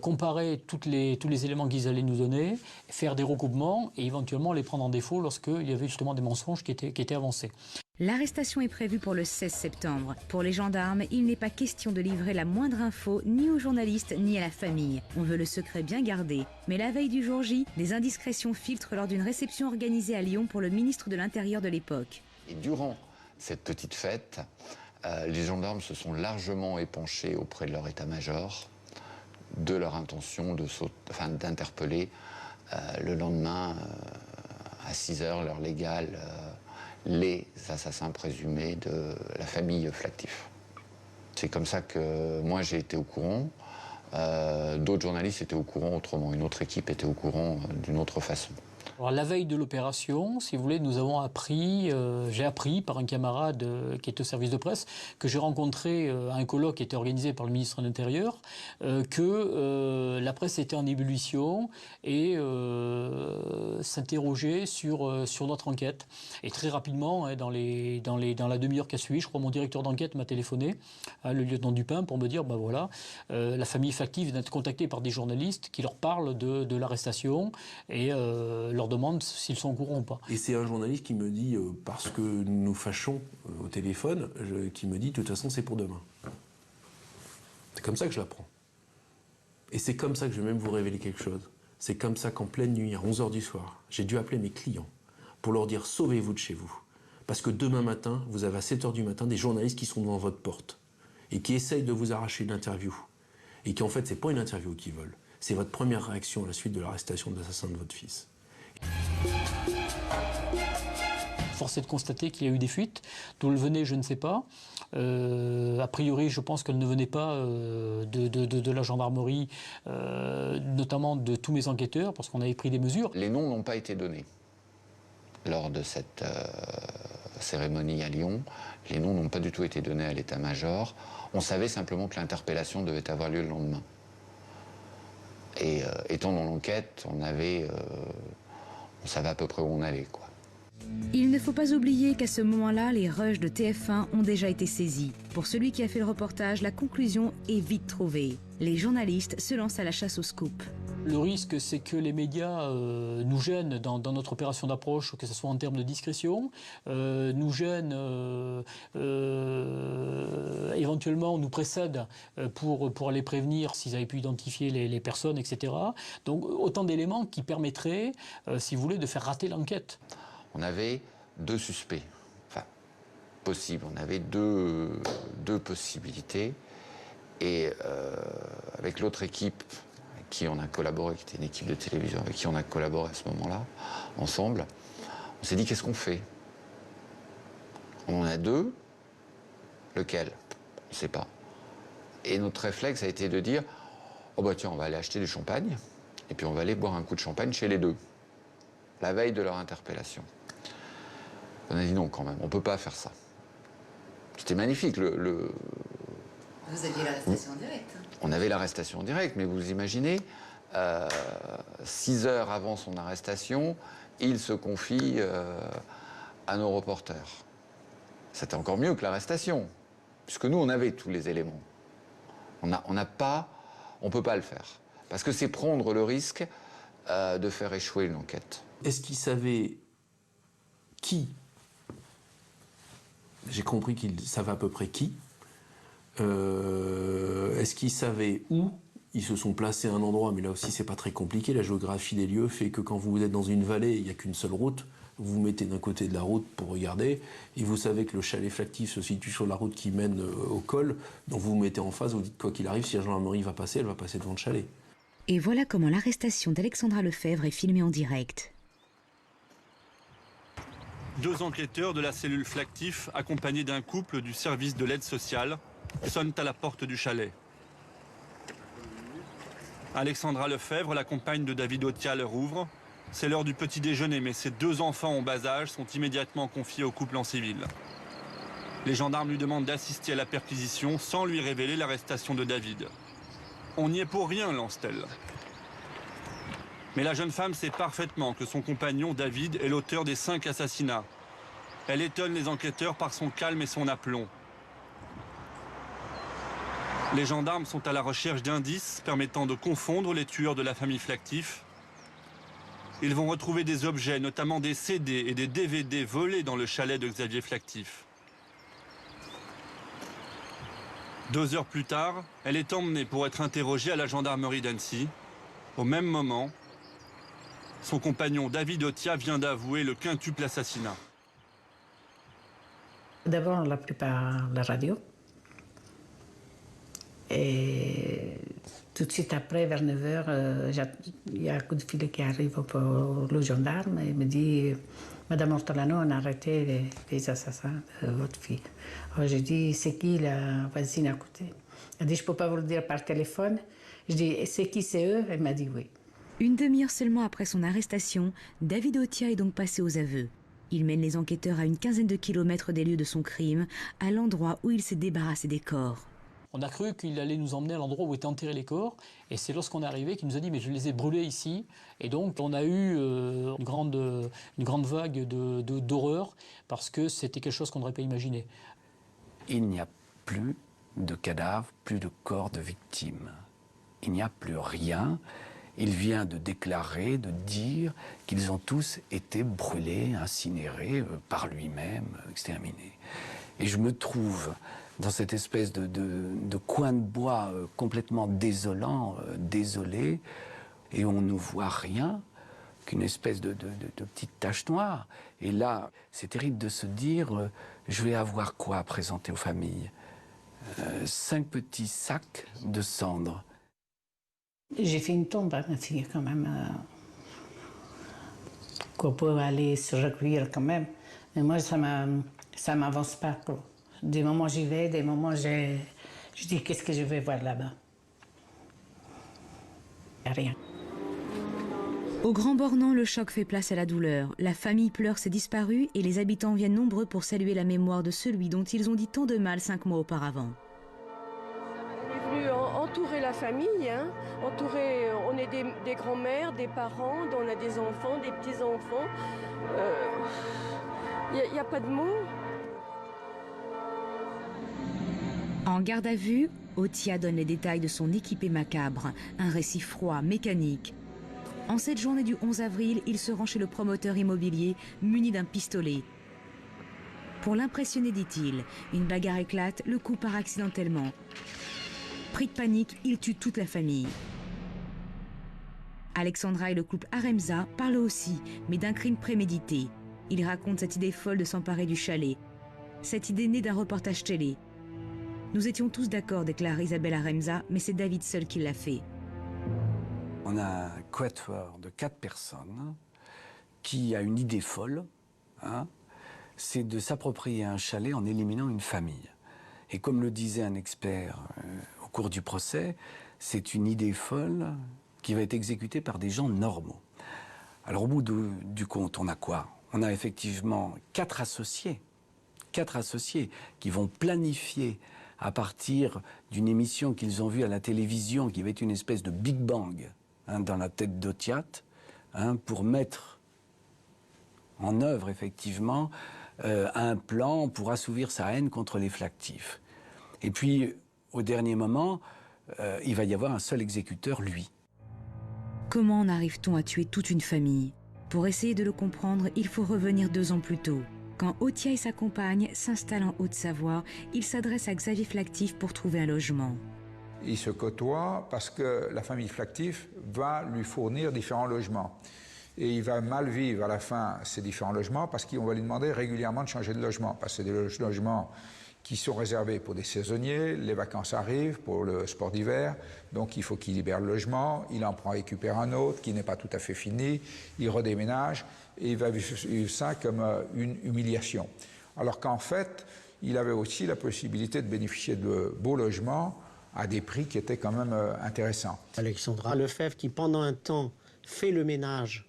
comparer tous les éléments qu'ils allaient nous donner, faire des recoupements et éventuellement les prendre en défaut lorsqu'il y avait justement des mensonges qui étaient avancés. L'arrestation est prévue pour le 16 septembre. Pour les gendarmes, il n'est pas question de livrer la moindre info ni aux journalistes ni à la famille. On veut le secret bien gardé. Mais la veille du jour J, des indiscrétions filtrent lors d'une réception organisée à Lyon pour le ministre de l'Intérieur de l'époque. Et durant cette petite fête, les gendarmes se sont largement épanchés auprès de leur état-major de leur intention d'interpeller le lendemain à 6 h, l'heure légale, les assassins présumés de la famille Flactif. C'est comme ça que moi j'ai été au courant, d'autres journalistes étaient au courant autrement, une autre équipe était au courant d'une autre façon. Alors, la veille de l'opération, si vous voulez, nous avons appris, j'ai appris par un camarade qui est au service de presse, que j'ai rencontré à un colloque qui était organisé par le ministre de l'Intérieur, que la presse était en ébullition et s'interrogeait sur notre enquête. Et très rapidement, dans la demi-heure qui a suivi, je crois mon directeur d'enquête m'a téléphoné, le lieutenant Dupin, pour me dire, voilà, la famille Flactif vient d'être contactée par des journalistes qui leur parlent de l'arrestation et leur demande s'ils sont au courant ou pas. Et c'est un journaliste qui me dit, parce que nous nous fâchons au téléphone, qui me dit, de toute façon, c'est pour demain. C'est comme ça que je l'apprends. Et c'est comme ça que je vais même vous révéler quelque chose. C'est comme ça qu'en pleine nuit, à 11h du soir, j'ai dû appeler mes clients pour leur dire « sauvez-vous de chez vous ». Parce que demain matin, vous avez à 7h du matin des journalistes qui sont devant votre porte et qui essayent de vous arracher une interview. Et qui en fait, c'est pas une interview qu'ils veulent. C'est votre première réaction à la suite de l'arrestation de l'assassin de votre fils. Force est de constater qu'il y a eu des fuites. D'où elles venaient, je ne sais pas. A priori, je pense qu'elles ne venaient pas de la gendarmerie, notamment de tous mes enquêteurs, parce qu'on avait pris des mesures. Les noms n'ont pas été donnés. Lors de cette cérémonie à Lyon, les noms n'ont pas du tout été donnés à l'état-major. On savait simplement que l'interpellation devait avoir lieu le lendemain. Et étant dans l'enquête, on savait à peu près où on allait, quoi. Il ne faut pas oublier qu'à ce moment-là, les rushs de TF1 ont déjà été saisis. Pour celui qui a fait le reportage, la conclusion est vite trouvée. Les journalistes se lancent à la chasse au scoop. Le risque, c'est que les médias nous gênent dans notre opération d'approche, que ce soit en termes de discrétion, nous gênent, éventuellement nous précèdent pour aller prévenir s'ils avaient pu identifier les personnes, etc. Donc autant d'éléments qui permettraient, si vous voulez, de faire rater l'enquête. On avait 2 suspects, enfin, possibles. On avait deux possibilités. Et avec l'autre équipe avec qui on a collaboré, qui était une équipe de télévision avec qui on a collaboré à ce moment-là, ensemble, on s'est dit, qu'est-ce qu'on fait? On en a 2, lequel? On ne sait pas. Et notre réflexe a été de dire, oh bah tiens, on va aller acheter du champagne, et puis on va aller boire un coup de champagne chez les 2, la veille de leur interpellation. On a dit non, quand même, on ne peut pas faire ça. C'était magnifique. Vous aviez l'arrestation en direct. On avait l'arrestation en direct, mais vous imaginez, 6 heures avant son arrestation, il se confie à nos reporters. C'était encore mieux que l'arrestation, puisque nous, on avait tous les éléments. On ne peut pas le faire, parce que c'est prendre le risque de faire échouer une enquête. Est-ce qu'il savait qui? J'ai compris qu'il savait à peu près qui. Est-ce qu'ils savaient où? Ils se sont placés à un endroit, mais là aussi c'est pas très compliqué. La géographie des lieux fait que quand vous êtes dans une vallée, il n'y a qu'une seule route. Vous vous mettez d'un côté de la route pour regarder, et vous savez que le chalet Flactif se situe sur la route qui mène au col, donc vous vous mettez en face, vous dites quoi qu'il arrive, si la gendarmerie va passer, elle va passer devant le chalet. Et voilà comment l'arrestation d'Alexandra Lefebvre est filmée en direct. 2 enquêteurs de la cellule Flactif, accompagnés d'un couple du service de l'aide sociale, sonnent à la porte du chalet. Alexandra Lefebvre, la compagne de David Otia, leur ouvre. C'est l'heure du petit déjeuner, mais ses 2 enfants en bas âge sont immédiatement confiés au couple en civil. Les gendarmes lui demandent d'assister à la perquisition sans lui révéler l'arrestation de David. On n'y est pour rien, lance-t-elle. Mais la jeune femme sait parfaitement que son compagnon, David, est l'auteur des 5 assassinats. Elle étonne les enquêteurs par son calme et son aplomb. Les gendarmes sont à la recherche d'indices permettant de confondre les tueurs de la famille Flactif. Ils vont retrouver des objets, notamment des CD et des DVD volés dans le chalet de Xavier Flactif. 2 heures plus tard, elle est emmenée pour être interrogée à la gendarmerie d'Annecy. Au même moment, son compagnon David Otia vient d'avouer le quintuple assassinat. D'abord, on l'a pris par la radio. Et tout de suite après, vers 9h, il y a un coup de fil qui arrive pour le gendarme et me dit « Madame Ortolano, on a arrêté les assassins de votre fille. » Alors j'ai dit « C'est qui la voisine à côté ?» Elle dit « Je ne peux pas vous le dire par téléphone. » Je dis « C'est qui, c'est eux ?» Elle m'a dit « Oui. » Une demi-heure seulement après son arrestation, David Otia est donc passé aux aveux. Il mène les enquêteurs à une quinzaine de kilomètres des lieux de son crime, à l'endroit où il s'est débarrassé des corps. On a cru qu'il allait nous emmener à l'endroit où étaient enterrés les corps, et c'est lorsqu'on est arrivé qu'il nous a dit « mais je les ai brûlés ici ». Et donc on a eu une grande vague d'horreur, parce que c'était quelque chose qu'on n'aurait pas imaginé. Il n'y a plus de cadavres, plus de corps de victimes. Il n'y a plus rien. Il vient de déclarer, de dire qu'ils ont tous été brûlés, incinérés, par lui-même, exterminés. Et je me trouve dans cette espèce de coin de bois complètement désolant, désolé, et on ne voit rien qu'une espèce de petite tache noire. Et là, c'est terrible de se dire, je vais avoir quoi à présenter aux familles? 5 petits sacs de cendres. J'ai fait une tombe à ma fille quand même, qu'on peut aller se recueillir quand même. Mais moi, ça m'avance pas, quoi. Des moments j'y vais, des moments je dis qu'est-ce que je vais voir là-bas. Rien. Au Grand Bornand, le choc fait place à la douleur. La famille pleure ses disparus et les habitants viennent nombreux pour saluer la mémoire de celui dont ils ont dit tant de mal 5 mois auparavant. On est venu entourer la famille, hein. On est des grands-mères, des parents, on a des enfants, des petits-enfants. Il n'y a pas de mots. En garde à vue, Othia donne les détails de son équipée macabre, un récit froid, mécanique. En cette journée du 11 avril, il se rend chez le promoteur immobilier muni d'un pistolet. Pour l'impressionner, dit-il, une bagarre éclate, le coup part accidentellement. Pris de panique, il tue toute la famille. Alexandra et le couple Aremza parlent aussi, mais d'un crime prémédité. Ils racontent cette idée folle de s'emparer du chalet. Cette idée née d'un reportage télé. Nous étions tous d'accord, déclare Isabelle Aremza, mais c'est David seul qui l'a fait. On a un quatuor de 4 personnes qui a une idée folle, hein, c'est de s'approprier un chalet en éliminant une famille. Et comme le disait un expert au cours du procès, c'est une idée folle qui va être exécutée par des gens normaux. Alors au bout du compte, on a quoi? On a effectivement 4 associés qui vont planifier à partir d'une émission qu'ils ont vue à la télévision, qui va être une espèce de Big Bang, hein, dans la tête d'Othia, hein, pour mettre en œuvre effectivement un plan pour assouvir sa haine contre les flactifs. Et puis, au dernier moment, il va y avoir un seul exécuteur, lui. Comment en arrive-t-on à tuer toute une famille? Pour essayer de le comprendre, il faut revenir 2 ans plus tôt. Quand Othia et sa compagne s'installent en Haute-Savoie, ils s'adressent à Xavier Flactif pour trouver un logement. Ils se côtoient parce que la famille Flactif va lui fournir différents logements. Et il va mal vivre à la fin ces différents logements parce qu'on va lui demander régulièrement de changer de logement. Parce que c'est des logements qui sont réservés pour des saisonniers, les vacances arrivent pour le sport d'hiver, donc il faut qu'il libère le logement, il en prend, récupère un autre qui n'est pas tout à fait fini, il redéménage et il va vivre ça comme une humiliation. Alors qu'en fait, il avait aussi la possibilité de bénéficier de beaux logements à des prix qui étaient quand même intéressants. Alexandra Lefebvre, qui pendant un temps fait le ménage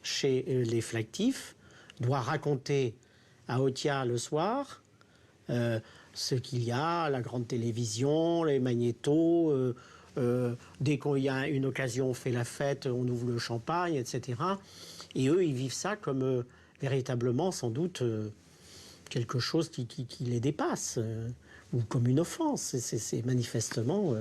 chez les Flactifs, doit raconter à Othia le soir ce qu'il y a, la grande télévision, les magnétos, dès qu'il y a une occasion, on fait la fête, on ouvre le champagne, etc. Et eux, ils vivent ça comme véritablement, sans doute, quelque chose qui les dépasse, ou comme une offense. C'est manifestement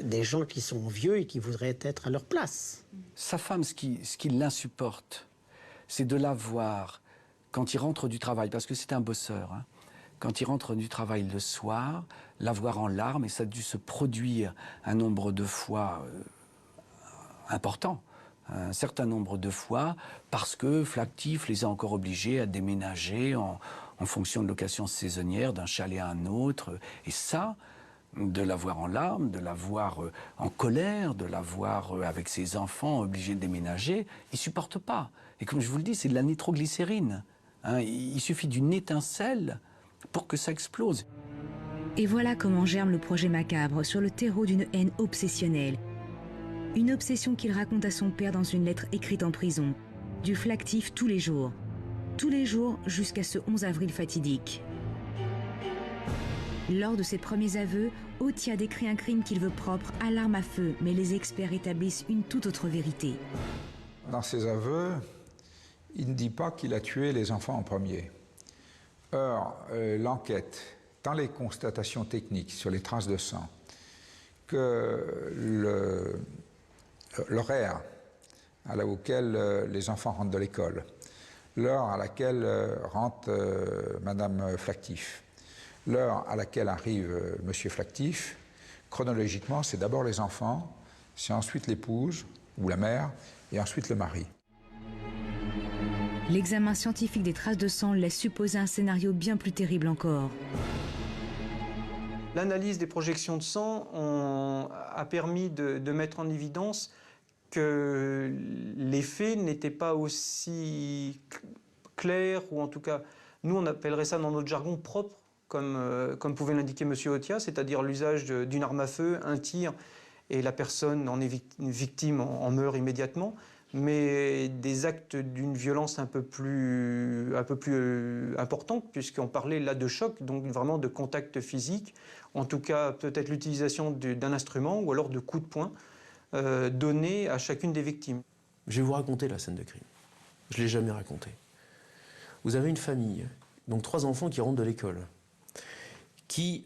des gens qui sont vieux et qui voudraient être à leur place. Sa femme, ce qui l'insupporte, c'est de la voir quand il rentre du travail, parce que c'est un bosseur, hein, quand il rentre du travail le soir, la voir en larmes, et ça a dû se produire un nombre de fois important, un certain nombre de fois, parce que Flactif les a encore obligés à déménager en fonction de location saisonnière d'un chalet à un autre. Et ça, de la voir en larmes, de la voir en colère, de la voir avec ses enfants obligés de déménager, il ne supporte pas. Et comme je vous le dis, c'est de la nitroglycérine. Hein, il suffit d'une étincelle pour que ça explose. Et voilà comment germe le projet macabre sur le terreau d'une haine obsessionnelle. Une obsession qu'il raconte à son père dans une lettre écrite en prison. Du Flactif tous les jours jusqu'à ce 11 avril fatidique. Lors de ses premiers aveux, Othia décrit un crime qu'il veut propre à l'arme à feu, mais les experts établissent une toute autre vérité. Dans ses aveux, il ne dit pas qu'il a tué les enfants en premier. Or, l'enquête, tant les constatations techniques sur les traces de sang que l'horaire auquel les enfants rentrent de l'école, l'heure à laquelle rentre Madame Flactif, l'heure à laquelle arrive Monsieur Flactif, chronologiquement, c'est d'abord les enfants, c'est ensuite l'épouse ou la mère, et ensuite le mari. L'examen scientifique des traces de sang laisse supposer un scénario bien plus terrible encore. L'analyse des projections de sang a permis de mettre en évidence que les faits n'étaient pas aussi clairs, ou en tout cas, nous on appellerait ça dans notre jargon propre, comme pouvait l'indiquer M. Otia, c'est-à-dire l'usage d'une arme à feu, un tir, et la personne en est victime, en meurt immédiatement. Mais des actes d'une violence un peu plus importante, puisqu'on parlait là de choc, donc vraiment de contact physique, en tout cas peut-être l'utilisation d'un instrument ou alors de coups de poing donnés à chacune des victimes. Je vais vous raconter la scène de crime. Je ne l'ai jamais racontée. Vous avez une famille, donc 3 enfants qui rentrent de l'école, qui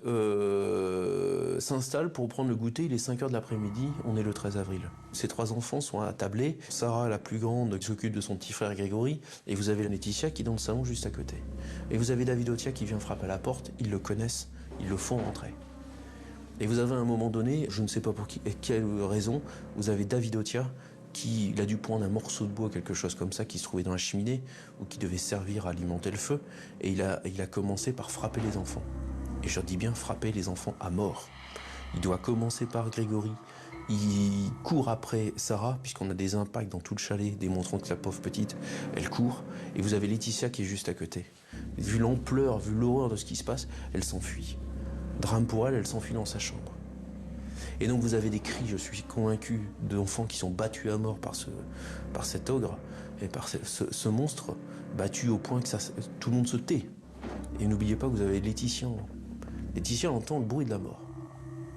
s'installent pour prendre le goûter. Il est 5 h de l'après-midi, on est le 13 avril. Ces 3 enfants sont attablés. Sarah, la plus grande, qui s'occupe de son petit frère Grégory, et vous avez Laetitia qui est dans le salon juste à côté. Et vous avez David Otia qui vient frapper à la porte, ils le connaissent, ils le font rentrer. Et vous avez à un moment donné, je ne sais pas pour quelle raison, vous avez David Otia qui il a dû prendre un morceau de bois, quelque chose comme ça, qui se trouvait dans la cheminée, ou qui devait servir à alimenter le feu, et il a commencé par frapper les enfants. Et je dis bien frapper les enfants à mort. Il doit commencer par Grégory. Il court après Sarah, puisqu'on a des impacts dans tout le chalet, démontrant que la pauvre petite, elle court. Et vous avez Laetitia qui est juste à côté. Vu l'ampleur, vu l'horreur de ce qui se passe, elle s'enfuit. Drame pour elle, elle s'enfuit dans sa chambre. Et donc vous avez des cris, je suis convaincu, d'enfants qui sont battus à mort par cet ogre, et par ce monstre, battu au point que tout le monde se tait. Et n'oubliez pas que vous avez Laetitia. Laetitia entend le bruit de la mort.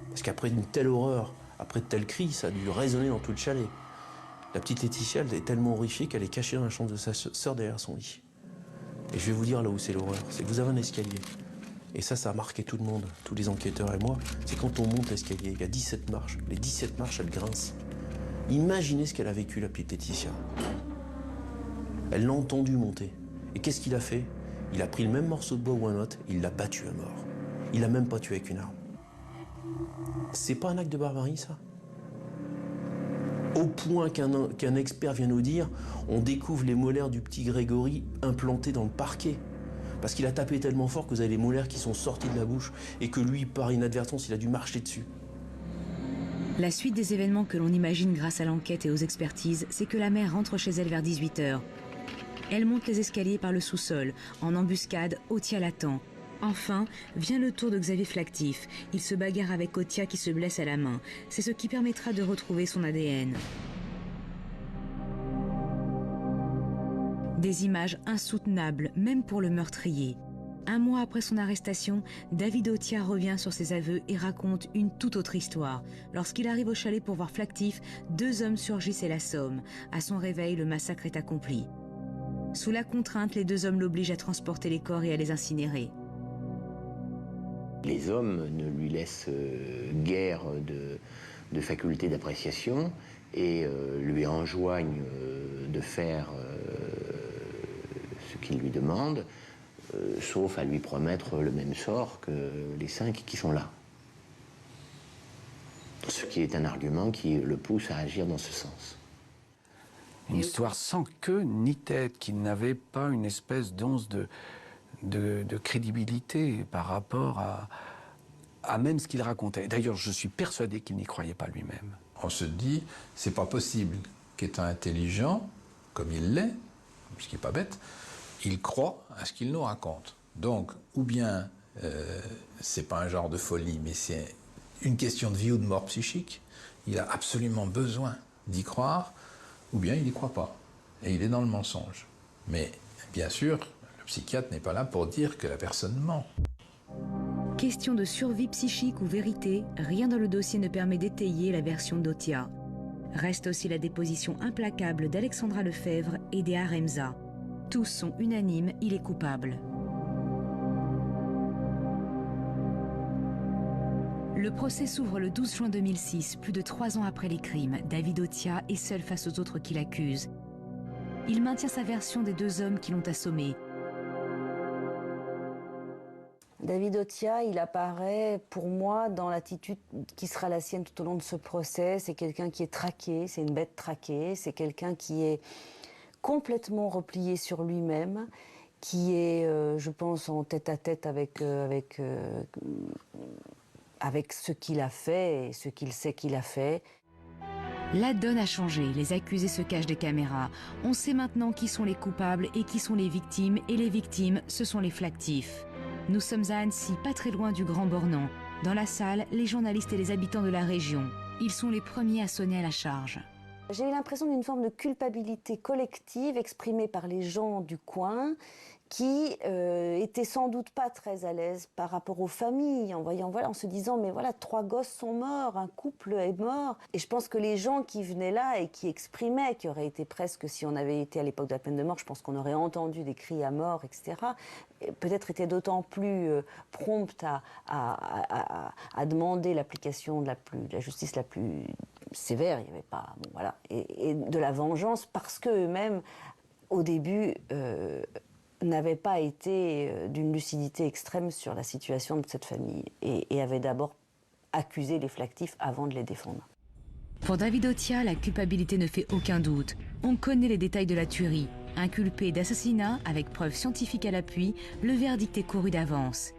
Parce qu'après une telle horreur, après de tels cris, ça a dû résonner dans tout le chalet. La petite Laetitia, elle est tellement horrifiée qu'elle est cachée dans la chambre de sa sœur derrière son lit. Et je vais vous dire là où c'est l'horreur, c'est que vous avez un escalier. Et ça a marqué tout le monde, tous les enquêteurs et moi. C'est quand on monte l'escalier, il y a 17 marches. Les 17 marches, elles grincent. Imaginez ce qu'elle a vécu, la petite Laetitia. Elle l'a entendu monter. Et qu'est-ce qu'il a fait? Il a pris le même morceau de bois ou un autre, il l'a battu à mort. Il l'a même pas tué avec une arme. C'est pas un acte de barbarie, ça? Au point qu'un expert vient nous dire, on découvre les molaires du petit Grégory implantés dans le parquet. Parce qu'il a tapé tellement fort que vous avez les molaires qui sont sortis de la bouche et que lui, par inadvertance, il a dû marcher dessus. La suite des événements que l'on imagine grâce à l'enquête et aux expertises, c'est que la mère rentre chez elle vers 18 h. Elle monte les escaliers par le sous-sol. En embuscade, Otia l'attend. Enfin, vient le tour de Xavier Flactif. Il se bagarre avec Otia qui se blesse à la main. C'est ce qui permettra de retrouver son ADN. Des images insoutenables, même pour le meurtrier. Un mois après son arrestation, David Otia revient sur ses aveux et raconte une toute autre histoire. Lorsqu'il arrive au chalet pour voir Flactif, 2 hommes surgissent et l'assomment. À son réveil, le massacre est accompli. Sous la contrainte, les 2 hommes l'obligent à transporter les corps et à les incinérer. Les hommes ne lui laissent guère de faculté d'appréciation et lui enjoignent de faire ce qu'il lui demande, sauf à lui promettre le même sort que les 5 qui sont là. Ce qui est un argument qui le pousse à agir dans ce sens. Une histoire sans queue ni tête, qui n'avait pas une espèce d'once de crédibilité par rapport à même ce qu'il racontait. D'ailleurs, je suis persuadé qu'il n'y croyait pas lui-même. On se dit, c'est pas possible qu'étant intelligent, comme il l'est, puisqu'il n'est pas bête, il croit à ce qu'il nous raconte. Donc, ou bien c'est pas un genre de folie, mais c'est une question de vie ou de mort psychique. Il a absolument besoin d'y croire, ou bien il n'y croit pas. Et il est dans le mensonge. Mais bien sûr, le psychiatre n'est pas là pour dire que la personne ment. Question de survie psychique ou vérité, rien dans le dossier ne permet d'étayer la version d'Otia. Reste aussi la déposition implacable d'Alexandra Lefebvre et Déa Remza. Tous sont unanimes, il est coupable. Le procès s'ouvre le 12 juin 2006, plus de 3 ans après les crimes. David Otia est seul face aux autres qui l'accusent. Il maintient sa version des 2 hommes qui l'ont assommé. David Otia, il apparaît pour moi dans l'attitude qui sera la sienne tout au long de ce procès. C'est quelqu'un qui est traqué, c'est une bête traquée, c'est quelqu'un qui est complètement replié sur lui-même, qui est, je pense, en tête-à-tête avec ce qu'il a fait et ce qu'il sait qu'il a fait. La donne a changé, les accusés se cachent des caméras. On sait maintenant qui sont les coupables et qui sont les victimes, et les victimes, ce sont les flactifs. Nous sommes à Annecy, pas très loin du Grand Bornand. Dans la salle, les journalistes et les habitants de la région. Ils sont les premiers à sonner à la charge. J'ai eu l'impression d'une forme de culpabilité collective exprimée par les gens du coin qui étaient sans doute pas très à l'aise par rapport aux familles, en se disant mais voilà, 3 gosses sont morts, un couple est mort. Et je pense que les gens qui venaient là et qui exprimaient, qui auraient été presque, si on avait été à l'époque de la peine de mort, je pense qu'on aurait entendu des cris à mort, etc., peut-être étaient d'autant plus promptes à demander l'application de la justice la plus sévère, il n'y avait pas, bon, voilà, et de la vengeance, parce qu'eux-mêmes, au début, n'avaient pas été d'une lucidité extrême sur la situation de cette famille et avaient d'abord accusé les flactifs avant de les défendre. Pour David Otia, la culpabilité ne fait aucun doute. On connaît les détails de la tuerie. Inculpé d'assassinat, avec preuves scientifiques à l'appui, le verdict est couru d'avance.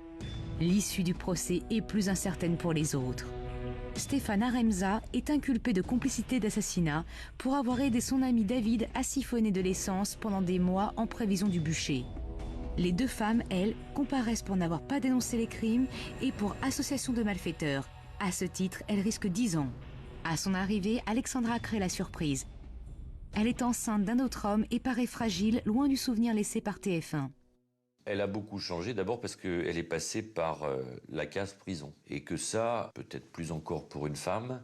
L'issue du procès est plus incertaine pour les autres. Stéphane Aremza est inculpé de complicité d'assassinat pour avoir aidé son ami David à siphonner de l'essence pendant des mois en prévision du bûcher. Les 2 femmes, elles, comparaissent pour n'avoir pas dénoncé les crimes et pour association de malfaiteurs. À ce titre, elles risquent 10 ans. À son arrivée, Alexandra crée la surprise. Elle est enceinte d'un autre homme et paraît fragile, loin du souvenir laissé par TF1. Elle a beaucoup changé, d'abord parce qu'elle est passée par la case prison. Et que ça, peut-être plus encore pour une femme,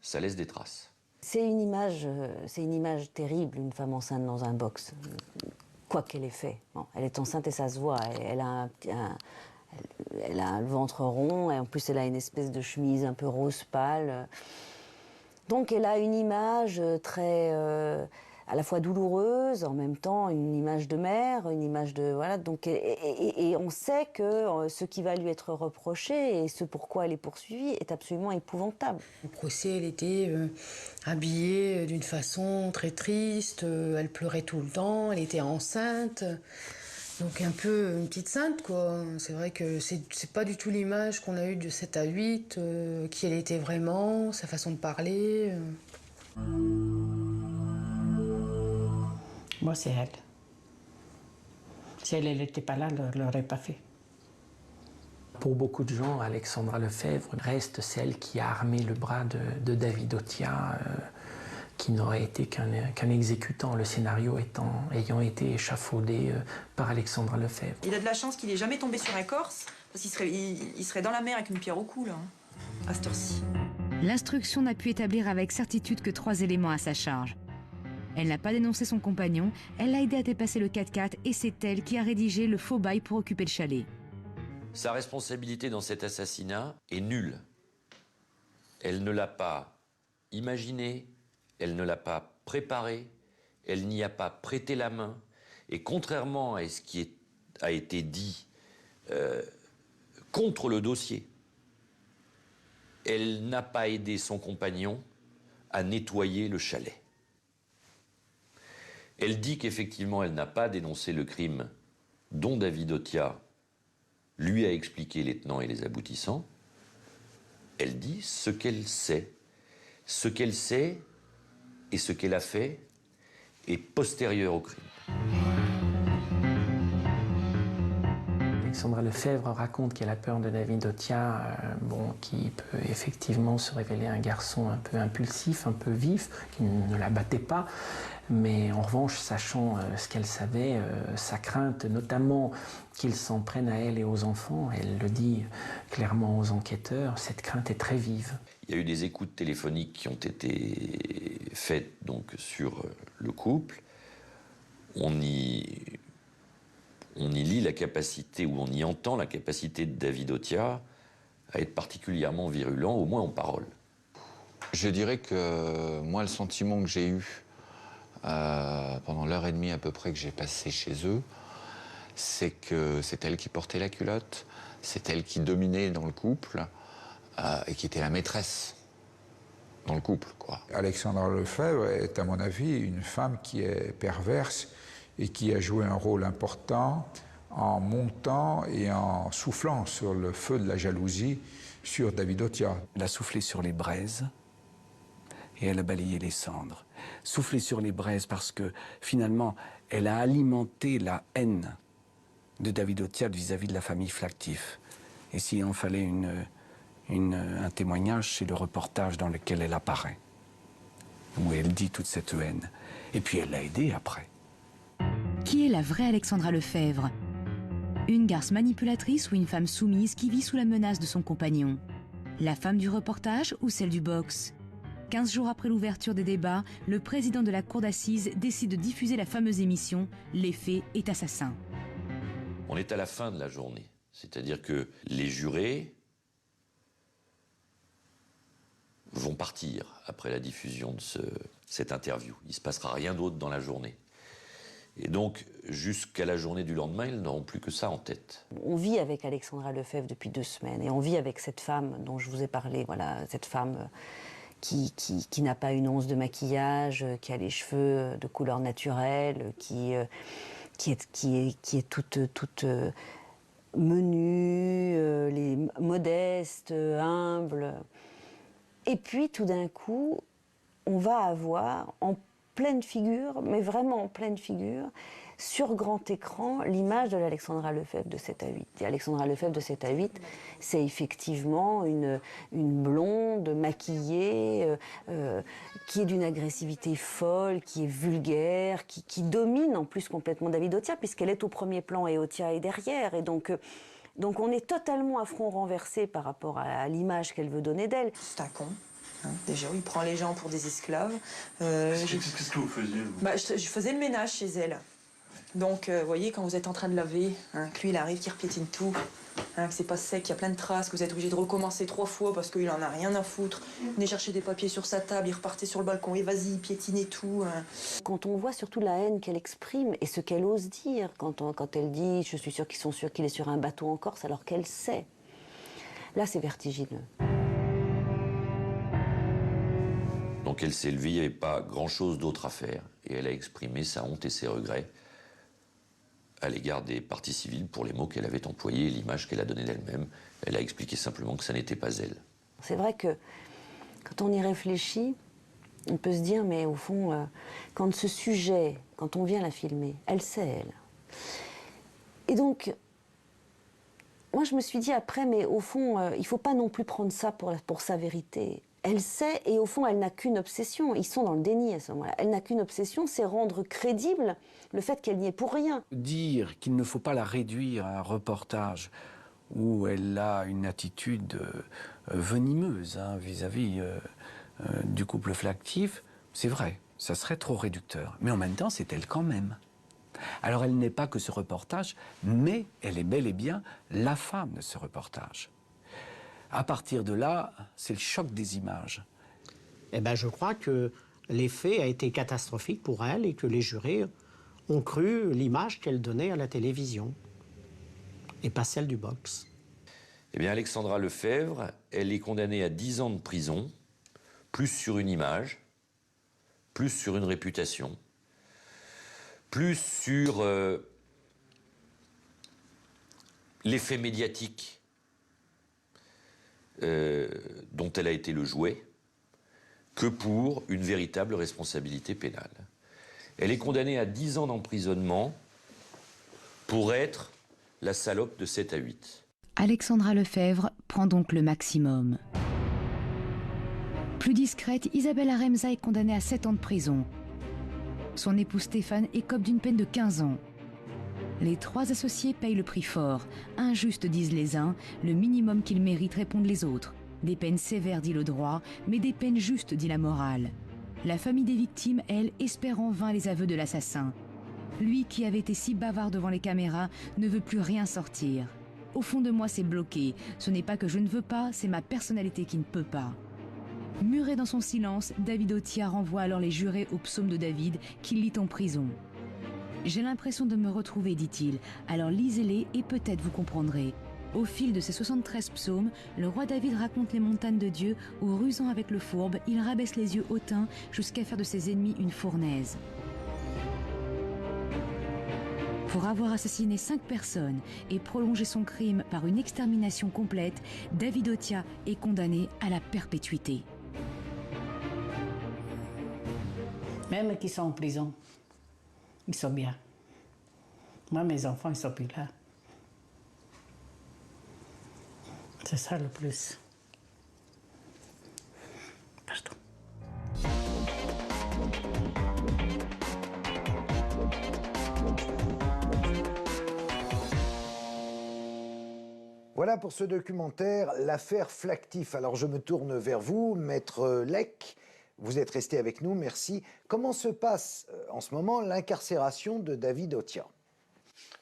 ça laisse des traces. C'est une image terrible, une femme enceinte dans un box, quoi qu'elle ait fait. Bon, elle est enceinte et ça se voit. Elle a un ventre rond et en plus elle a une espèce de chemise un peu rose pâle. Donc elle a une image très... à la fois douloureuse, en même temps une image de mère, une image de... Voilà, donc, et on sait que ce qui va lui être reproché et ce pourquoi elle est poursuivie est absolument épouvantable. Au procès, elle était habillée d'une façon très triste, elle pleurait tout le temps, elle était enceinte, donc un peu une petite sainte, quoi. C'est vrai que c'est pas du tout l'image qu'on a eue de 7 à 8, qui elle était vraiment, sa façon de parler. Moi, c'est elle. Si elle n'était pas là, elle ne l'aurait pas fait. Pour beaucoup de gens, Alexandra Lefebvre reste celle qui a armé le bras de David Otia, qui n'aurait été qu'un exécutant, le scénario ayant été échafaudé par Alexandra Lefebvre. Il a de la chance qu'il n'ait jamais tombé sur un Corse, parce qu'il serait dans la mer avec une pierre au cou, là, à cette heure-ci. L'instruction n'a pu établir avec certitude que 3 éléments à sa charge. Elle n'a pas dénoncé son compagnon, elle l'a aidé à dépasser le 4x4 et c'est elle qui a rédigé le faux bail pour occuper le chalet. Sa responsabilité dans cet assassinat est nulle. Elle ne l'a pas imaginé, elle ne l'a pas préparé, elle n'y a pas prêté la main. Et contrairement à ce qui a été dit contre le dossier, elle n'a pas aidé son compagnon à nettoyer le chalet. Elle dit qu'effectivement, elle n'a pas dénoncé le crime dont David Otia lui a expliqué les tenants et les aboutissants. Elle dit ce qu'elle sait. Ce qu'elle sait et ce qu'elle a fait est postérieur au crime. Alexandra Lefebvre raconte qu'elle a peur de David Otia, qui peut effectivement se révéler un garçon un peu impulsif, un peu vif, qui ne la battait pas. Mais en revanche, sachant ce qu'elle savait, sa crainte, notamment qu'il s'en prenne à elle et aux enfants, elle le dit clairement aux enquêteurs, cette crainte est très vive. Il y a eu des écoutes téléphoniques qui ont été faites donc, sur le couple. On y lit la capacité, ou on y entend la capacité de David Otia à être particulièrement virulent, au moins en parole. Je dirais que moi, le sentiment que j'ai eu pendant l'heure et demie à peu près que j'ai passé chez eux, c'est que c'est elle qui portait la culotte, c'est elle qui dominait dans le couple et qui était la maîtresse dans le couple, quoi. Alexandra Lefebvre est, à mon avis, une femme qui est perverse et qui a joué un rôle important en montant et en soufflant sur le feu de la jalousie sur David Otia. Elle a soufflé sur les braises et elle a balayé les cendres. Soufflé sur les braises parce que finalement, elle a alimenté la haine de David Otia vis-à-vis de la famille Flactif. Et s'il en fallait un témoignage, c'est le reportage dans lequel elle apparaît, où elle dit toute cette haine. Et puis elle l'a aidée après. Qui est la vraie Alexandra Lefebvre? Une garce manipulatrice ou une femme soumise qui vit sous la menace de son compagnon? La femme du reportage ou celle du box? 15 jours après l'ouverture des débats, le président de la cour d'assises décide de diffuser la fameuse émission « Les faits est assassin ». On est à la fin de la journée, c'est-à-dire que les jurés vont partir après la diffusion de cette interview. Il ne se passera rien d'autre dans la journée. Et donc, jusqu'à la journée du lendemain, ils n'auront plus que ça en tête. On vit avec Alexandra Lefebvre depuis 2 semaines et on vit avec cette femme dont je vous ai parlé, voilà, cette femme qui n'a pas une once de maquillage, qui a les cheveux de couleur naturelle, qui est toute menue, modeste, humble. Et puis, tout d'un coup, on va avoir en pleine figure, mais vraiment en pleine figure, sur grand écran, l'image de l'Alexandra Lefebvre de 7 à 8. Et Alexandra Lefebvre de 7 à 8, c'est effectivement une blonde maquillée, qui est d'une agressivité folle, qui est vulgaire, qui domine en plus complètement David Otia, puisqu'elle est au premier plan et Otia est derrière. Et donc on est totalement à front renversé par rapport à l'image qu'elle veut donner d'elle. C'est un con. Déjà, il prend les gens pour des esclaves. Qu'est-ce que vous faisiez, vous? Je faisais le ménage chez elle. Donc, vous voyez, quand vous êtes en train de laver, que lui, il arrive, qu'il repiétine tout, que c'est pas sec, qu'il y a plein de traces, que vous êtes obligé de recommencer 3 fois parce qu'il en a rien à foutre. Il venait chercher des papiers sur sa table, il repartait sur le balcon, et vas-y, piétinez tout. Quand on voit surtout la haine qu'elle exprime et ce qu'elle ose dire, quand elle dit « je suis sûre qu'ils sont sûrs qu'il est sur un bateau en Corse », alors qu'elle sait. Là, c'est vertigineux. Donc elle s'est levée, il n'y avait pas grand-chose d'autre à faire. Et elle a exprimé sa honte et ses regrets à l'égard des parties civiles pour les mots qu'elle avait employés et l'image qu'elle a donnée d'elle-même. Elle a expliqué simplement que ça n'était pas elle. C'est vrai que quand on y réfléchit, on peut se dire, mais au fond, quand ce sujet, quand on vient la filmer, elle sait, elle. Et donc, moi je me suis dit après, mais au fond, il ne faut pas non plus prendre ça pour sa vérité. Elle sait, et au fond, elle n'a qu'une obsession. Ils sont dans le déni à ce moment-là. Elle n'a qu'une obsession, c'est rendre crédible le fait qu'elle n'y est pour rien. Dire qu'il ne faut pas la réduire à un reportage où elle a une attitude venimeuse vis-à-vis du couple Flactif, c'est vrai, ça serait trop réducteur. Mais en même temps, c'est elle quand même. Alors elle n'est pas que ce reportage, mais elle est bel et bien la femme de ce reportage. À partir de là, c'est le choc des images. Eh ben, je crois que l'effet a été catastrophique pour elle et que les jurés ont cru l'image qu'elle donnait à la télévision et pas celle du box. Eh bien, Alexandra Lefebvre, elle est condamnée à 10 ans de prison, plus sur une image, plus sur une réputation, plus sur l'effet médiatique dont elle a été le jouet, que pour une véritable responsabilité pénale. Elle est condamnée à 10 ans d'emprisonnement pour être la salope de 7 à 8. Alexandra Lefebvre prend donc le maximum. Plus discrète, Isabelle Aremza est condamnée à 7 ans de prison. Son époux Stéphane écope d'une peine de 15 ans. Les 3 associés payent le prix fort. Injuste, disent les uns, le minimum qu'ils méritent, répondent les autres. Des peines sévères, dit le droit, mais des peines justes, dit la morale. La famille des victimes, elle, espère en vain les aveux de l'assassin. Lui, qui avait été si bavard devant les caméras, ne veut plus rien sortir. Au fond de moi, c'est bloqué. Ce n'est pas que je ne veux pas, c'est ma personnalité qui ne peut pas. Muré dans son silence, David Otia renvoie alors les jurés au psaume de David qu'il lit en prison. « J'ai l'impression de me retrouver, dit-il, alors lisez-les et peut-être vous comprendrez. » Au fil de ces 73 psaumes, le roi David raconte les montagnes de Dieu où, rusant avec le fourbe, il rabaisse les yeux hautains jusqu'à faire de ses ennemis une fournaise. Pour avoir assassiné 5 personnes et prolongé son crime par une extermination complète, David Otia est condamné à la perpétuité. Même qu'ils sont en prison, ils sont bien. Moi, mes enfants, ils sont plus là. C'est ça le plus. Pardon. Voilà pour ce documentaire, l'affaire Flactif. Alors je me tourne vers vous, Maître Lec. Vous êtes resté avec nous, merci. Comment se passe en ce moment l'incarcération de David Otia?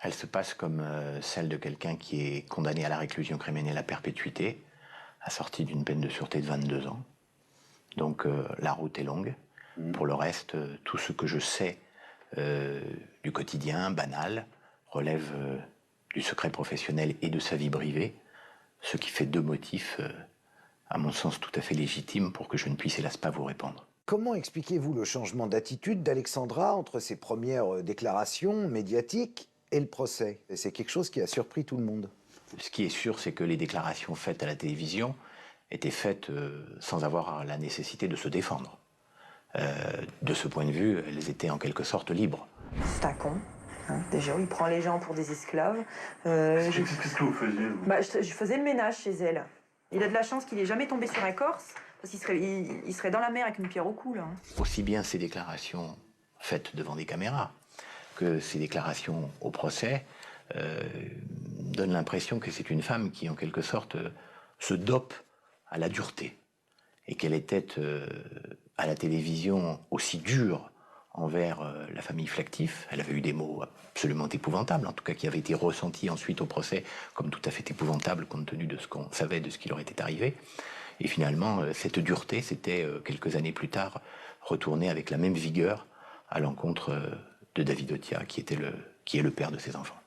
Elle se passe comme celle de quelqu'un qui est condamné à la réclusion criminelle à perpétuité, assorti d'une peine de sûreté de 22 ans. Donc la route est longue. Pour le reste, tout ce que je sais du quotidien, banal, relève du secret professionnel et de sa vie privée, ce qui fait 2 motifs, à mon sens, tout à fait légitimes pour que je ne puisse hélas pas vous répondre. Comment expliquez-vous le changement d'attitude d'Alexandra entre ses premières déclarations médiatiques et le procès? C'est quelque chose qui a surpris tout le monde. Ce qui est sûr, c'est que les déclarations faites à la télévision étaient faites sans avoir la nécessité de se défendre. De ce point de vue, elles étaient en quelque sorte libres. C'est un con. Hein, déjà, il prend les gens pour des esclaves. Qu'est-ce que vous faisiez, vous? Bah, je faisais le ménage chez elle. Il a de la chance qu'il n'ait jamais tombé sur un Corse, parce qu'il serait dans la mer avec une pierre au cou, là. Aussi bien ces déclarations faites devant des caméras que ces déclarations au procès donnent l'impression que c'est une femme qui, en quelque sorte, se dope à la dureté. Et qu'elle était à la télévision aussi dure envers la famille Flactif. Elle avait eu des mots absolument épouvantables, en tout cas qui avaient été ressentis ensuite au procès comme tout à fait épouvantables compte tenu de ce qu'on savait de ce qui leur était arrivé. Et finalement, cette dureté, c'était quelques années plus tard retournée avec la même vigueur à l'encontre de David Otia, qui est le père de ses enfants.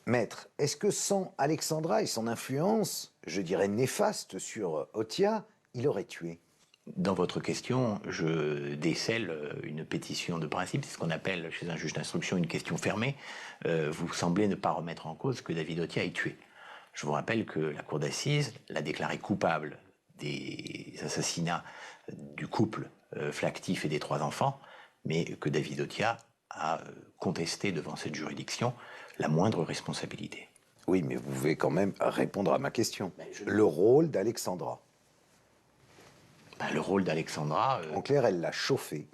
Maître, est-ce que sans Alexandra et son influence, je dirais néfaste sur Otia, il aurait tué? Dans votre question, je décèle une pétition de principe, c'est ce qu'on appelle chez un juge d'instruction une question fermée. Vous semblez ne pas remettre en cause que David Otia ait tué. Je vous rappelle que la cour d'assises l'a déclaré coupable des assassinats du couple Flactif et des 3 enfants, mais que David Otia a contesté devant cette juridiction la moindre responsabilité. Oui, mais vous pouvez quand même répondre à ma question. Le rôle d'Alexandra. Le rôle d'Alexandra... En clair, elle l'a chauffé.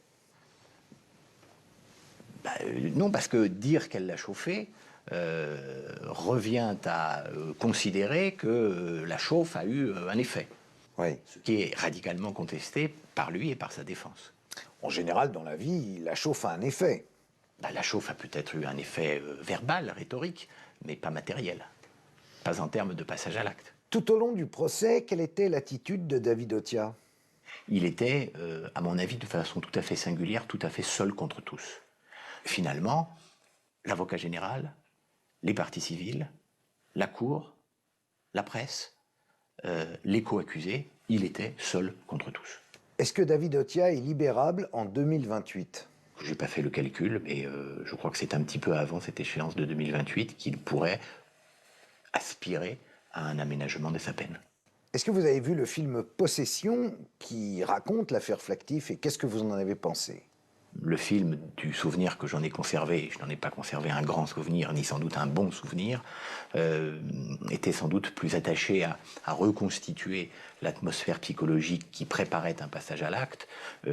Non, parce que dire qu'elle l'a chauffé revient à considérer que la chauffe a eu un effet. Oui. Ce qui est radicalement contesté par lui et par sa défense. En général, dans la vie, la chauffe a un effet. La chauffe a peut-être eu un effet verbal, rhétorique, mais pas matériel. Pas en termes de passage à l'acte. Tout au long du procès, quelle était l'attitude de David Otia? Il était, à mon avis, de façon tout à fait singulière, tout à fait seul contre tous. Finalement, l'avocat général, les parties civiles, la cour, la presse, les co-accusés, il était seul contre tous. Est-ce que David Otia est libérable en 2028? Je n'ai pas fait le calcul, mais je crois que c'est un petit peu avant cette échéance de 2028 qu'il pourrait aspirer à un aménagement de sa peine. Est-ce que vous avez vu le film Possession qui raconte l'affaire Flactif et qu'est-ce que vous en avez pensé? Le film, du souvenir que j'en ai conservé, je n'en ai pas conservé un grand souvenir, ni sans doute un bon souvenir, était sans doute plus attaché à reconstituer l'atmosphère psychologique qui préparait un passage à l'acte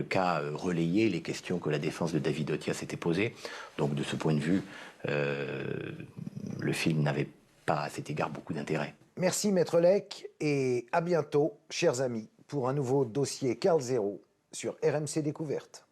qu'à relayer les questions que la défense de David Otia s'était posées. Donc de ce point de vue, le film n'avait pas à cet égard beaucoup d'intérêt. Merci Maître Lec et à bientôt, chers amis, pour un nouveau dossier Carl Zero sur RMC Découverte.